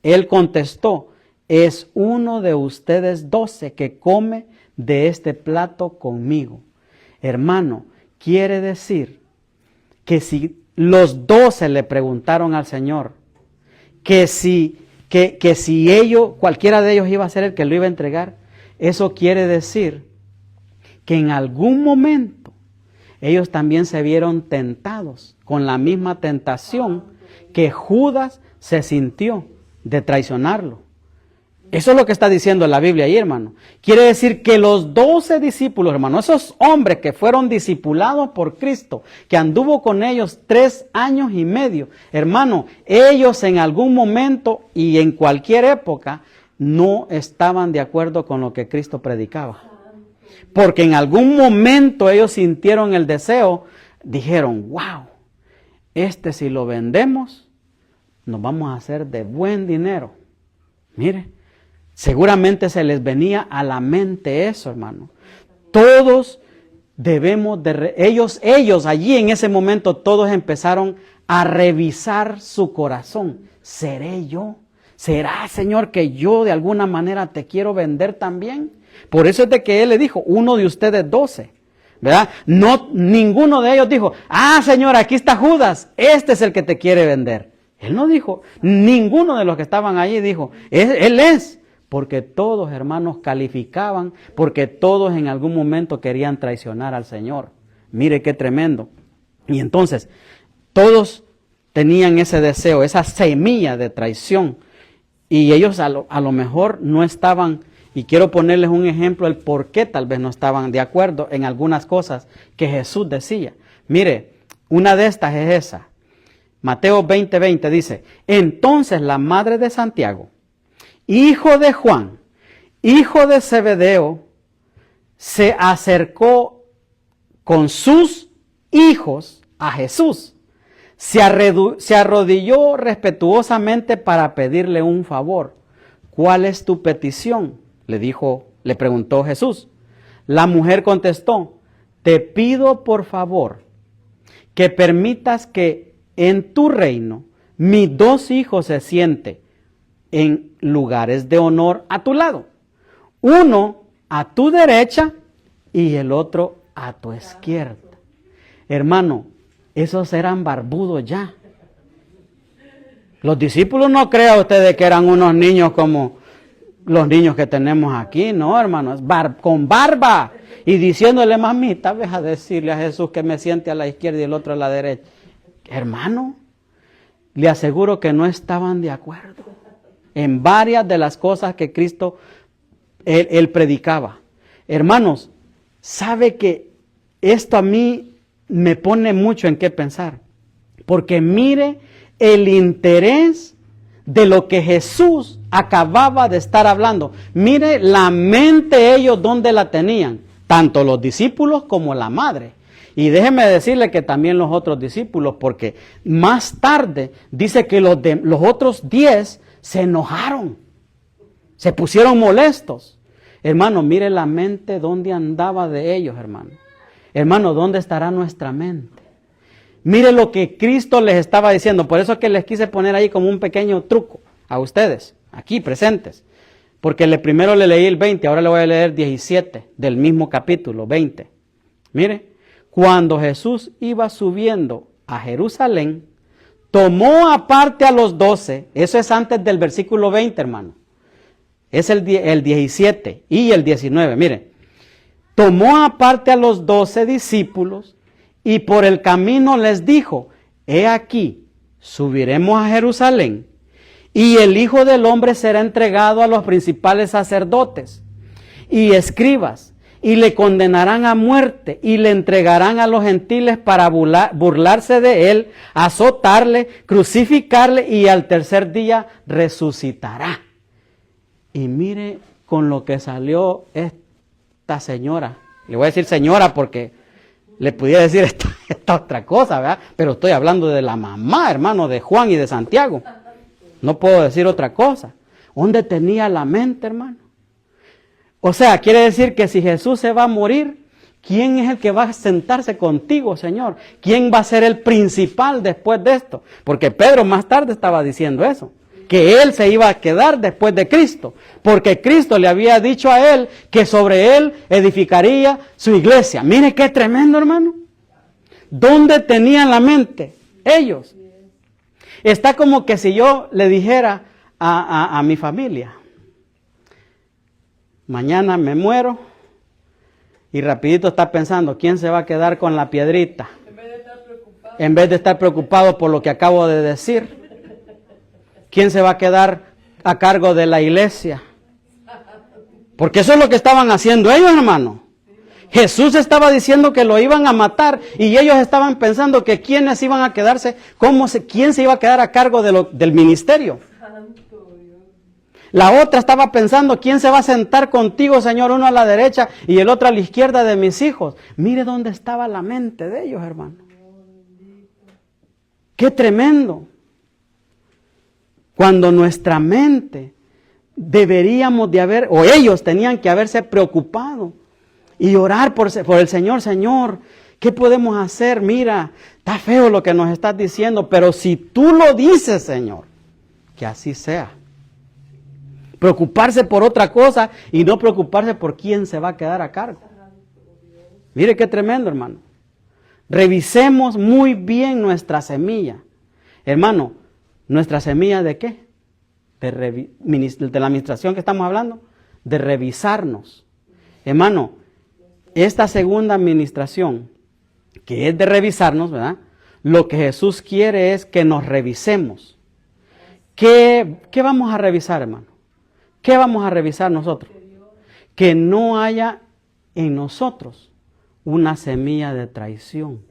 Él contestó, es uno de ustedes 12 que come de este plato conmigo. Hermano, quiere decir que si los 12 le preguntaron al Señor, que si ellos, cualquiera de ellos iba a ser el que lo iba a entregar, eso quiere decir que en algún momento ellos también se vieron tentados con la misma tentación que Judas se sintió de traicionarlo. Eso es lo que está diciendo la Biblia ahí, hermano. Quiere decir que los 12 discípulos, hermano, esos hombres que fueron discipulados por Cristo, que anduvo con ellos 3 años y medio, hermano, ellos en algún momento y en cualquier época no estaban de acuerdo con lo que Cristo predicaba. Porque en algún momento ellos sintieron el deseo, dijeron, wow, si lo vendemos, nos vamos a hacer de buen dinero. Mire, seguramente se les venía a la mente eso, hermano. Todos debemos ellos allí en ese momento, todos empezaron a revisar su corazón. ¿Seré yo? ¿Será, Señor, que yo de alguna manera te quiero vender también? Por eso es de que Él le dijo, uno de ustedes 12, ¿verdad? No, ninguno de ellos dijo, Señor, aquí está Judas, este es el que te quiere vender. Él no dijo, ninguno de los que estaban allí dijo, Él es, porque todos, hermanos, calificaban, porque todos en algún momento querían traicionar al Señor. Mire qué tremendo. Y entonces, todos tenían ese deseo, esa semilla de traición. Y ellos a lo mejor no estaban, y quiero ponerles un ejemplo, el por qué tal vez no estaban de acuerdo en algunas cosas que Jesús decía. Mire, una de estas es esa. Mateo 20:20 dice, entonces la madre de Santiago, hijo de Juan, hijo de Zebedeo, se acercó con sus hijos a Jesús. Se arrodilló respetuosamente para pedirle un favor. ¿Cuál es tu petición? Le preguntó Jesús. La mujer contestó, te pido por favor que permitas que en tu reino mis 2 hijos se sienten en lugares de honor a tu lado. Uno a tu derecha y el otro a tu izquierda. Hermano, esos eran barbudos ya. Los discípulos no crean ustedes que eran unos niños como los niños que tenemos aquí, no, hermanos, con barba y diciéndole, mamita, deja decirle a Jesús que me siente a la izquierda y el otro a la derecha. Hermano, le aseguro que no estaban de acuerdo en varias de las cosas que Cristo, él predicaba. Hermanos, sabe que esto a mí me pone mucho en qué pensar, porque mire el interés de lo que Jesús acababa de estar hablando. Mire la mente ellos donde la tenían, tanto los discípulos como la madre. Y déjeme decirle que también los otros discípulos, porque más tarde dice que los otros 10 se enojaron, se pusieron molestos. Hermano, mire la mente donde andaba de ellos, hermano. Hermano, ¿dónde estará nuestra mente? Mire lo que Cristo les estaba diciendo. Por eso es que les quise poner ahí como un pequeño truco a ustedes, aquí presentes. Porque primero le leí el 20, ahora le voy a leer 17 del mismo capítulo 20. Mire, cuando Jesús iba subiendo a Jerusalén, tomó aparte a los 12, eso es antes del versículo 20, hermano. Es el 17 y el 19, mire. Tomó aparte a los 12 discípulos y por el camino les dijo, he aquí, subiremos a Jerusalén y el Hijo del Hombre será entregado a los principales sacerdotes y escribas y le condenarán a muerte y le entregarán a los gentiles para burlarse de él, azotarle, crucificarle y al tercer día resucitará. Y mire con lo que salió esta señora. Le voy a decir señora porque le pudiera decir esta otra cosa, ¿verdad? Pero estoy hablando de la mamá, hermano, de Juan y de Santiago. No puedo decir otra cosa. ¿Dónde tenía la mente, hermano? O sea, quiere decir que si Jesús se va a morir, ¿quién es el que va a sentarse contigo, Señor? ¿Quién va a ser el principal después de esto? Porque Pedro más tarde estaba diciendo eso, que él se iba a quedar después de Cristo, porque Cristo le había dicho a él que sobre él edificaría su iglesia. Mire qué tremendo, hermano. ¿Dónde tenían la mente? Ellos. Está como que si yo le dijera a mi familia, mañana me muero, y rapidito está pensando, ¿quién se va a quedar con la piedrita? En vez de estar preocupado por lo que acabo de decir. ¿Quién se va a quedar a cargo de la iglesia? Porque eso es lo que estaban haciendo ellos, hermano. Jesús estaba diciendo que lo iban a matar y ellos estaban pensando que quiénes iban a quedarse, quién se iba a quedar a cargo del ministerio. La otra estaba pensando, ¿quién se va a sentar contigo, Señor? Uno a la derecha y el otro a la izquierda de mis hijos. Mire dónde estaba la mente de ellos, hermano. ¡Qué tremendo! Cuando nuestra mente deberíamos de haber, o ellos tenían que haberse preocupado y orar por el Señor. Señor, ¿qué podemos hacer? Mira, está feo lo que nos estás diciendo, pero si tú lo dices, Señor, que así sea. Preocuparse por otra cosa y no preocuparse por quién se va a quedar a cargo. Mire qué tremendo, hermano. Revisemos muy bien nuestra semilla. Hermano, ¿nuestra semilla de qué? De la administración que estamos hablando, de revisarnos. Hermano, esta segunda administración, que es de revisarnos, ¿verdad? Lo que Jesús quiere es que nos revisemos. ¿Qué vamos a revisar, hermano? ¿Qué vamos a revisar nosotros? Que no haya en nosotros una semilla de traición.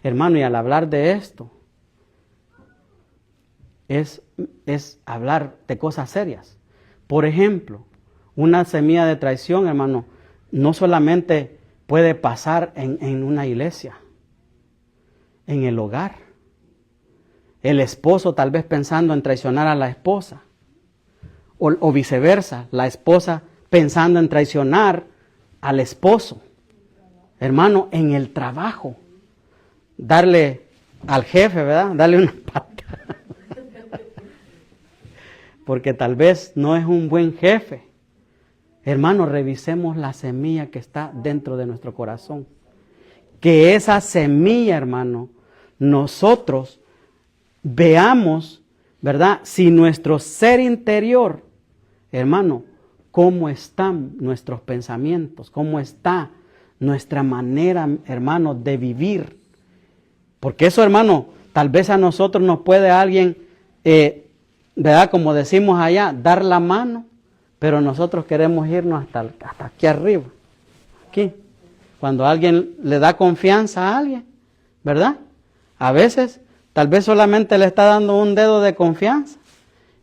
Hermano, y al hablar de esto, es hablar de cosas serias. Por ejemplo, una semilla de traición, hermano, no solamente puede pasar en una iglesia, en el hogar. El esposo tal vez pensando en traicionar a la esposa, o viceversa, la esposa pensando en traicionar al esposo. Hermano, en el trabajo, darle al jefe, ¿verdad? Darle una pata. Porque tal vez no es un buen jefe. Hermano, revisemos la semilla que está dentro de nuestro corazón. Que esa semilla, hermano, nosotros veamos, ¿verdad? Si nuestro ser interior, hermano, cómo están nuestros pensamientos, cómo está nuestra manera, hermano, de vivir. Porque eso, hermano, tal vez a nosotros nos puede alguien, ¿verdad? Como decimos allá, dar la mano, pero nosotros queremos irnos hasta aquí arriba, aquí. Cuando alguien le da confianza a alguien, ¿verdad? A veces, tal vez solamente le está dando un dedo de confianza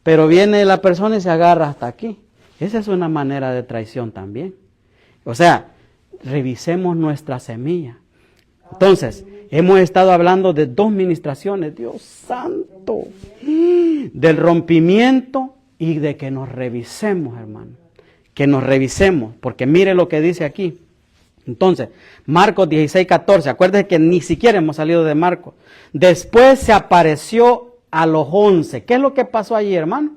pero viene la persona y se agarra hasta aquí. Esa es una manera de traición también. O sea, revisemos nuestra semilla. Entonces, hemos estado hablando de 2 ministraciones, Dios santo, del rompimiento y de que nos revisemos, hermano. Que nos revisemos, porque mire lo que dice aquí. Entonces, Marcos 16:14, acuérdense que ni siquiera hemos salido de Marcos. Después se apareció a los 11. ¿Qué es lo que pasó allí, hermano?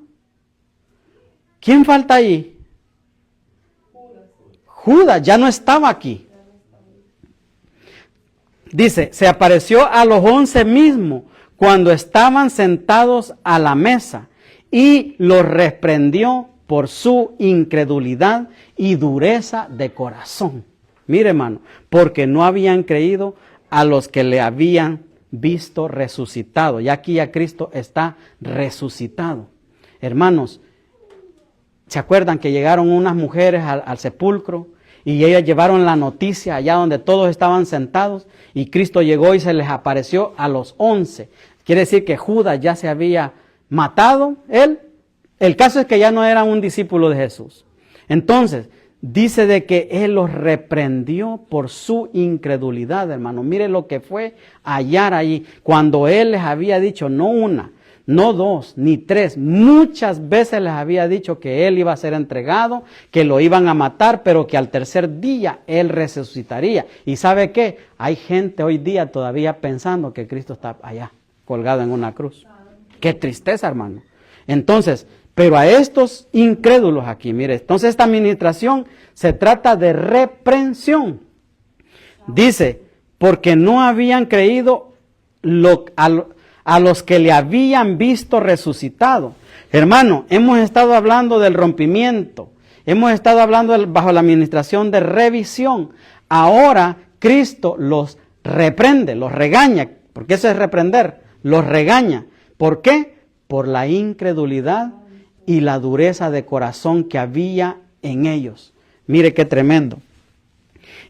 ¿Quién falta allí? Judas, ya no estaba aquí. Dice, se apareció a los 11 mismos cuando estaban sentados a la mesa y los reprendió por su incredulidad y dureza de corazón. Mire, hermano, porque no habían creído a los que le habían visto resucitado. Y aquí ya Cristo está resucitado. Hermanos, ¿se acuerdan que llegaron unas mujeres al sepulcro y ellas llevaron la noticia allá donde todos estaban sentados y Cristo llegó y se les apareció a los 11? Quiere decir que Judas ya se había matado, él. El caso es que ya no era un discípulo de Jesús. Entonces, dice de que él los reprendió por su incredulidad, hermano. Mire lo que fue hallar allí, cuando él les había dicho, no una, no 2, ni 3, muchas veces les había dicho que él iba a ser entregado, que lo iban a matar, pero que al tercer día él resucitaría. ¿Y sabe qué? Hay gente hoy día todavía pensando que Cristo está allá, colgado en una cruz. Qué tristeza, hermano. Entonces, pero a estos incrédulos aquí, mire, entonces esta administración se trata de reprensión. Dice, porque no habían creído a los que le habían visto resucitado. Hermano, hemos estado hablando del rompimiento, hemos estado hablando bajo la administración de revisión. Ahora Cristo los reprende, los regaña, porque eso es reprender, los regaña. ¿Por qué? Por la incredulidad y la dureza de corazón que había en ellos. Mire qué tremendo.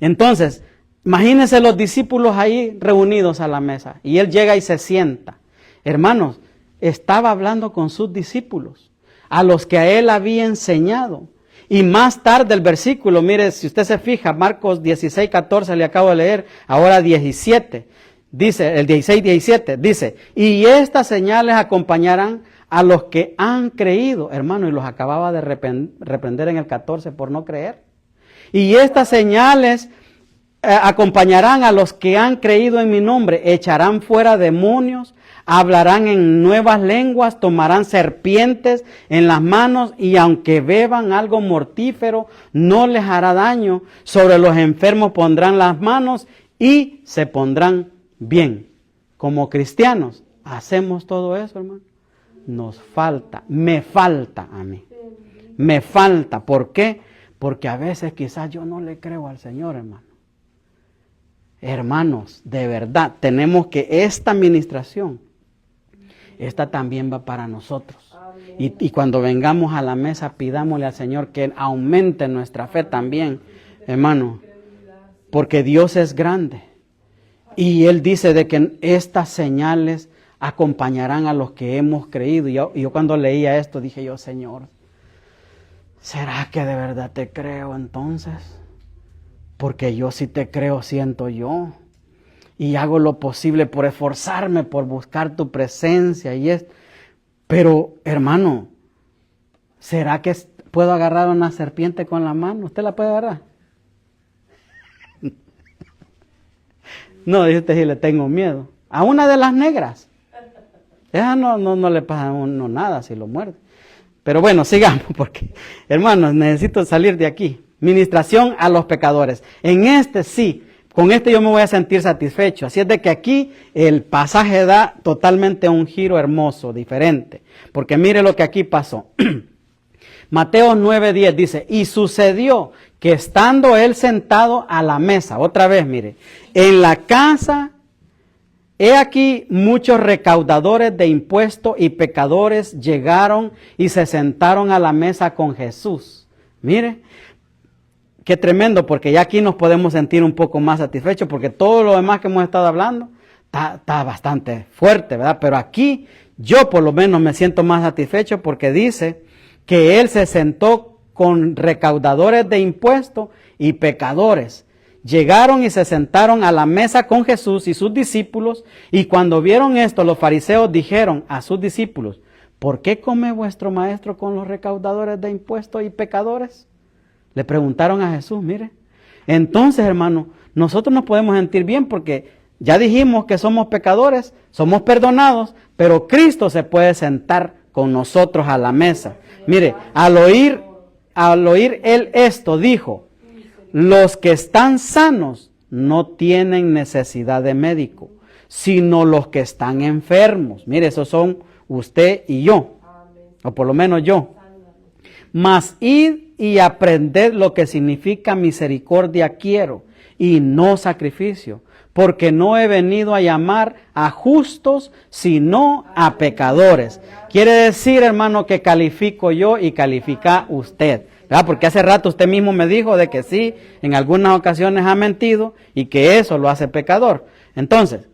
Entonces, imagínense los discípulos ahí reunidos a la mesa y él llega y se sienta. Hermanos, estaba hablando con sus discípulos, a los que a él había enseñado. Y más tarde el versículo, mire, si usted se fija, Marcos 16:14 le acabo de leer, ahora 17, dice, el 16:17, dice, y estas señales acompañarán a los que han creído, hermano, y los acababa de reprender en el 14 por no creer. Y estas señales acompañarán a los que han creído en mi nombre, echarán fuera demonios, hablarán en nuevas lenguas, tomarán serpientes en las manos y aunque beban algo mortífero, no les hará daño. Sobre los enfermos pondrán las manos y se pondrán bien. Como cristianos, ¿hacemos todo eso, hermano? Nos falta, me falta a mí. Me falta. ¿Por qué? Porque a veces quizás yo no le creo al Señor, hermano. Hermanos, de verdad, tenemos que esta administración, esta también va para nosotros. Y cuando vengamos a la mesa, pidámosle al Señor que aumente nuestra fe también, hermano. Porque Dios es grande. Y Él dice de que estas señales acompañarán a los que hemos creído. Y yo cuando leía esto dije yo, Señor, ¿será que de verdad te creo entonces? Porque yo sí te creo, siento yo. Y hago lo posible por esforzarme, por buscar tu presencia. Pero, hermano, ¿será que puedo agarrar una serpiente con la mano? ¿Usted la puede agarrar? No, dice usted, si le tengo miedo. A una de las negras. Esa no le pasa a uno nada si lo muerde. Pero bueno, sigamos, porque, hermanos, necesito salir de aquí. Ministración a los pecadores. En este sí, con este yo me voy a sentir satisfecho. Así es de que aquí el pasaje da totalmente un giro hermoso, diferente. Porque mire lo que aquí pasó. Mateo 9:10 dice, y sucedió que estando él sentado a la mesa, otra vez mire, en la casa, he aquí muchos recaudadores de impuestos y pecadores llegaron y se sentaron a la mesa con Jesús. Mire, qué tremendo, porque ya aquí nos podemos sentir un poco más satisfechos, porque todo lo demás que hemos estado hablando está bastante fuerte, ¿verdad? Pero aquí Yo por lo menos me siento más satisfecho porque dice que Él se sentó con recaudadores de impuestos y pecadores. Llegaron y se sentaron a la mesa con Jesús y sus discípulos, y cuando vieron esto, los fariseos dijeron a sus discípulos: ¿por qué come vuestro maestro con los recaudadores de impuestos y pecadores? Le preguntaron a Jesús, mire. Entonces, hermano, nosotros nos podemos sentir bien porque ya dijimos que somos pecadores, somos perdonados, pero Cristo se puede sentar con nosotros a la mesa. Mire, al oír Él esto, dijo: los que están sanos no tienen necesidad de médico, sino los que están enfermos. Mire, esos son usted y yo, o por lo menos yo. Mas id y aprended lo que significa misericordia quiero, y no sacrificio, porque no he venido a llamar a justos, sino a pecadores. Quiere decir, hermano, que califico yo y califica usted, ¿verdad? Porque hace rato usted mismo me dijo de que sí, en algunas ocasiones ha mentido y que eso lo hace pecador. Entonces,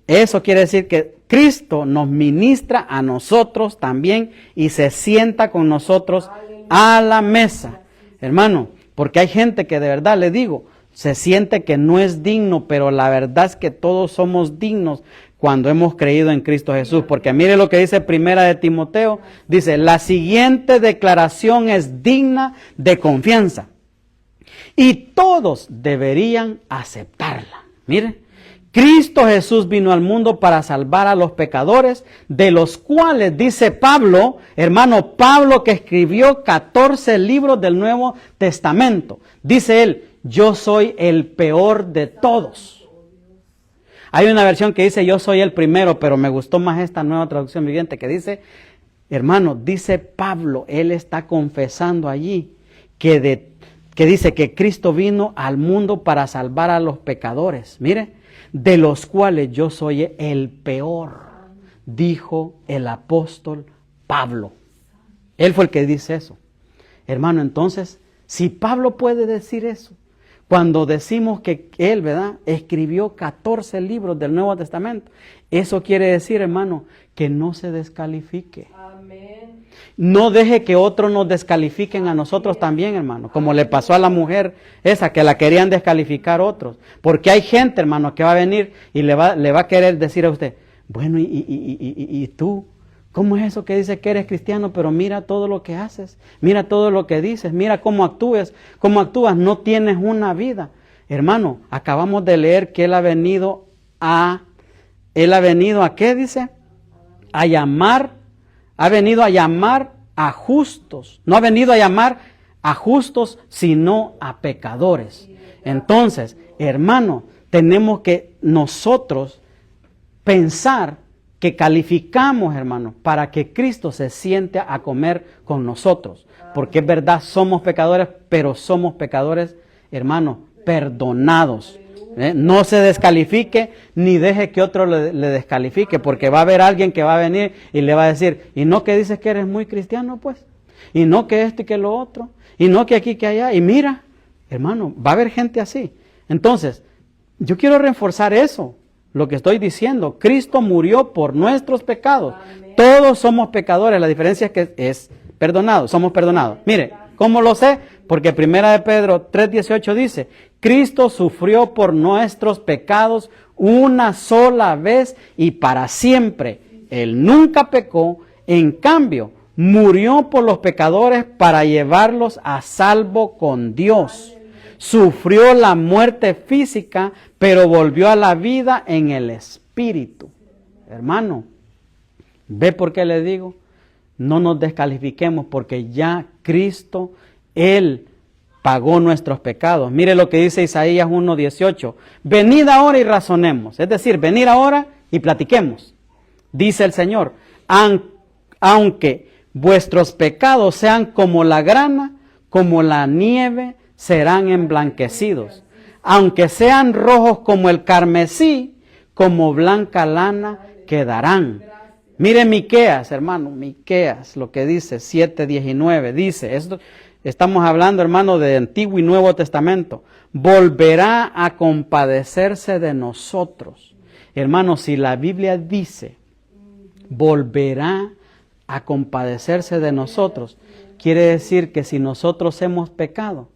eso quiere decir que Cristo nos ministra a nosotros también y se sienta con nosotros a la mesa. Hermano, porque hay gente que de verdad, le digo, se siente que no es digno, pero la verdad es que todos somos dignos cuando hemos creído en Cristo Jesús. Porque mire lo que dice Primera de Timoteo, dice: la siguiente declaración es digna de confianza y todos deberían aceptarla. Mire, Cristo Jesús vino al mundo para salvar a los pecadores, de los cuales, dice Pablo, hermano Pablo, que escribió 14 libros del Nuevo Testamento, dice él: yo soy el peor de todos. Hay una versión que dice: yo soy el primero, pero me gustó más esta nueva traducción viviente que dice, hermano, dice Pablo, él está confesando allí que dice que Cristo vino al mundo para salvar a los pecadores. Mire, de los cuales yo soy el peor, dijo el apóstol Pablo. Él fue el que dice eso. Hermano, entonces, si Pablo puede decir eso, cuando decimos que él, ¿verdad?, escribió 14 libros del Nuevo Testamento, eso quiere decir, hermano, que no se descalifique. Amén. No deje que otros nos descalifiquen a nosotros también, hermano, como le pasó a la mujer esa, que la querían descalificar otros. Porque hay gente, hermano, que va a venir y le va a querer decir a usted: bueno, ¿y tú? ¿Cómo es eso que dice que eres cristiano? Pero mira todo lo que haces, mira todo lo que dices, mira cómo actúas, no tienes una vida. Hermano, acabamos de leer que Él ha venido ¿a qué dice? A llamar, ha venido a llamar a justos, no ha venido a llamar a justos, sino a pecadores. Entonces, hermano, tenemos que nosotros pensar que calificamos, hermano, para que Cristo se siente a comer con nosotros. Porque es verdad, somos pecadores, pero somos pecadores, hermano, perdonados. No se descalifique, ni deje que otro le descalifique, porque va a haber alguien que va a venir y le va a decir: y no que dices que eres muy cristiano, pues, y no que esto y que lo otro, y no que aquí que allá, y mira, hermano, va a haber gente así. Entonces, yo quiero reforzar eso. Lo que estoy diciendo: Cristo murió por nuestros pecados. Amén. Todos somos pecadores, la diferencia es que es perdonados, somos perdonados. Mire, ¿cómo lo sé? Porque 1 de Pedro 3:18 dice: Cristo sufrió por nuestros pecados una sola vez y para siempre. Él nunca pecó, en cambio, murió por los pecadores para llevarlos a salvo con Dios. Sufrió la muerte física, pero volvió a la vida en el espíritu. Hermano, ¿ve por qué le digo? No nos descalifiquemos, porque ya Cristo, Él pagó nuestros pecados. Mire lo que dice Isaías 1:18. Venid ahora y razonemos. Es decir, venid ahora y platiquemos. Dice el Señor: aunque vuestros pecados sean como la grana, como la nieve, serán emblanquecidos. Aunque sean rojos como el carmesí, como blanca lana quedarán. Mire Miqueas, hermano, Miqueas, lo que dice 7:19, dice, esto, estamos hablando, hermano, de Antiguo y Nuevo Testamento: volverá a compadecerse de nosotros. Hermano, si la Biblia dice volverá a compadecerse de nosotros. Quiere decir que si nosotros hemos pecado,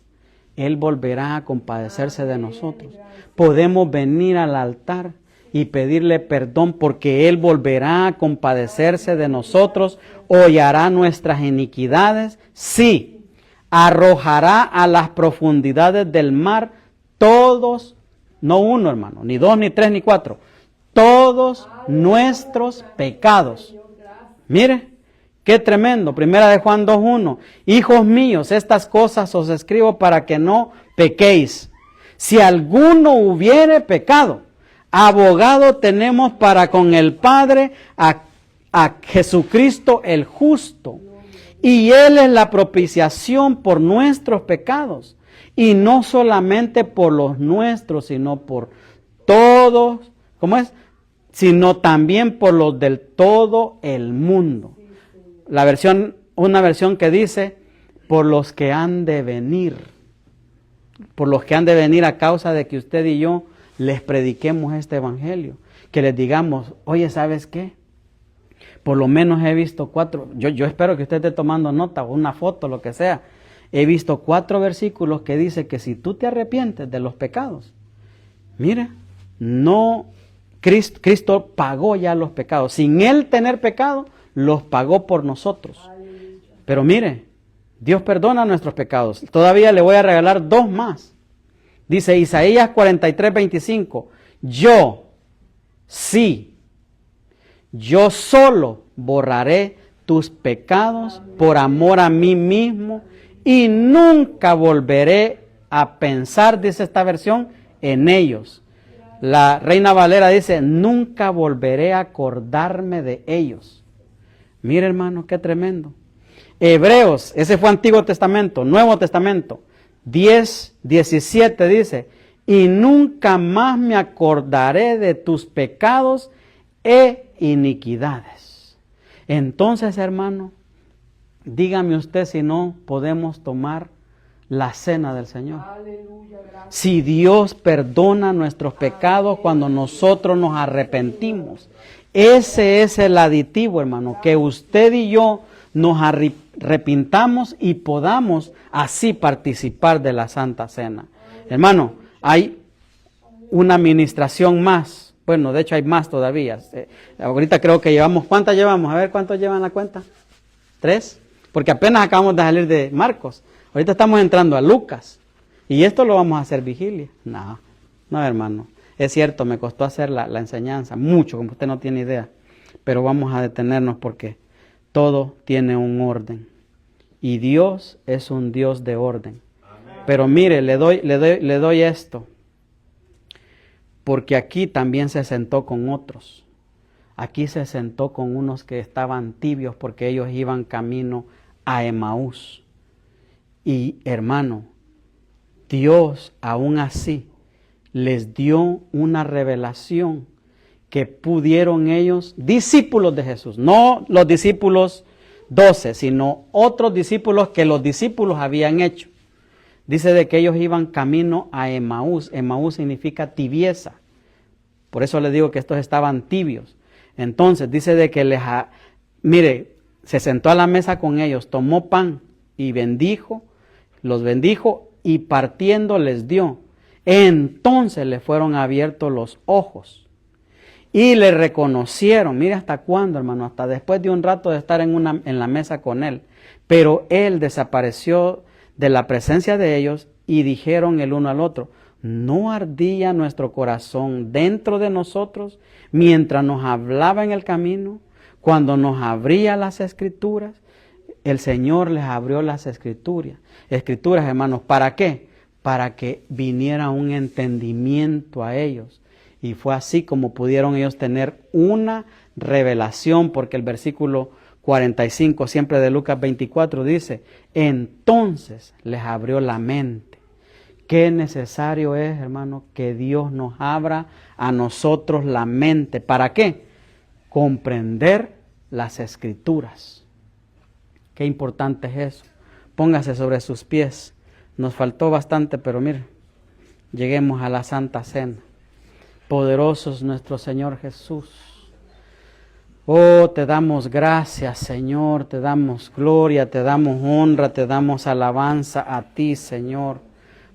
Él volverá a compadecerse de nosotros. Podemos venir al altar y pedirle perdón porque Él volverá a compadecerse de nosotros, hollará nuestras iniquidades, sí, arrojará a las profundidades del mar todos, no uno hermano, ni dos, ni tres, ni cuatro, todos nuestros pecados. Mire, qué tremendo. Primera de Juan 2:1. Hijos míos, estas cosas os escribo para que no pequéis. Si alguno hubiere pecado, abogado tenemos para con el Padre a Jesucristo el justo. Y Él es la propiciación por nuestros pecados. Y no solamente por los nuestros, sino por todos, ¿cómo es? Sino también por los del todo el mundo. Una versión que dice, por los que han de venir. Por los que han de venir a causa de que usted y yo les prediquemos este evangelio. Que les digamos, oye, ¿sabes qué? Por lo menos he visto 4, yo espero que usted esté tomando nota o una foto, lo que sea. He visto 4 versículos que dice que si tú te arrepientes de los pecados, mira, no, Cristo pagó ya los pecados. Sin Él tener pecado, los pagó por nosotros. Pero mire, Dios perdona nuestros pecados. Todavía le voy a regalar 2 más. Dice Isaías 43:25, yo solo borraré tus pecados por amor a mí mismo y nunca volveré a pensar, dice esta versión, en ellos. La Reina Valera dice, nunca volveré a acordarme de ellos. Mire hermano, qué tremendo. Hebreos, ese fue Antiguo Testamento, Nuevo Testamento, 10:17 dice, y nunca más me acordaré de tus pecados e iniquidades. Entonces, hermano, dígame usted si no podemos tomar la cena del Señor. Aleluya, gracias. Si Dios perdona nuestros pecados cuando nosotros nos arrepentimos. Ese es el aditivo, hermano, que usted y yo nos arrepintamos y podamos así participar de la Santa Cena. Hermano, hay una administración más. Bueno, de hecho hay más todavía. Ahorita creo que llevamos, ¿cuántas llevamos? A ver, ¿cuántos llevan la cuenta? 3. Porque apenas acabamos de salir de Marcos. Ahorita estamos entrando a Lucas. Y esto lo vamos a hacer vigilia. No, hermano. Es cierto, me costó hacer la enseñanza. Mucho, como usted no tiene idea. Pero vamos a detenernos porque todo tiene un orden. Y Dios es un Dios de orden. Amén. Pero mire, le doy esto. Porque aquí también se sentó con otros. Aquí se sentó con unos que estaban tibios porque ellos iban camino a Emaús. Y hermano, Dios aún así les dio una revelación que pudieron ellos, discípulos de Jesús, no los discípulos 12, sino otros discípulos que los discípulos habían hecho. Dice de que ellos iban camino a Emaús. Emaús significa tibieza. Por eso les digo que estos estaban tibios. Entonces dice de que mire, se sentó a la mesa con ellos, tomó pan y los bendijo y partiendo les dio. Entonces le fueron abiertos los ojos y le reconocieron. Mire hasta cuándo, hermano, hasta después de un rato de estar en la mesa con él. Pero él desapareció de la presencia de ellos y dijeron el uno al otro, ¿no ardía nuestro corazón dentro de nosotros mientras nos hablaba en el camino? Cuando nos abría las escrituras, el Señor les abrió las escrituras, hermanos, ¿para qué? Para que viniera un entendimiento a ellos. Y fue así como pudieron ellos tener una revelación, porque el versículo 45, siempre de Lucas 24, dice, entonces les abrió la mente. Qué necesario es, hermano, que Dios nos abra a nosotros la mente. ¿Para qué? Comprender las escrituras. Qué importante es eso. Póngase sobre sus pies. Nos faltó bastante, pero mire, lleguemos a la Santa Cena. Poderoso es nuestro Señor Jesús. Oh, te damos gracias, Señor, te damos gloria, te damos honra, te damos alabanza a ti, Señor,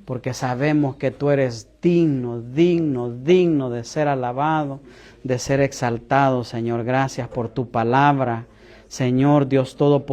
porque sabemos que tú eres digno, digno, digno de ser alabado, de ser exaltado, Señor. Gracias por tu palabra, Señor Dios Todopoderoso.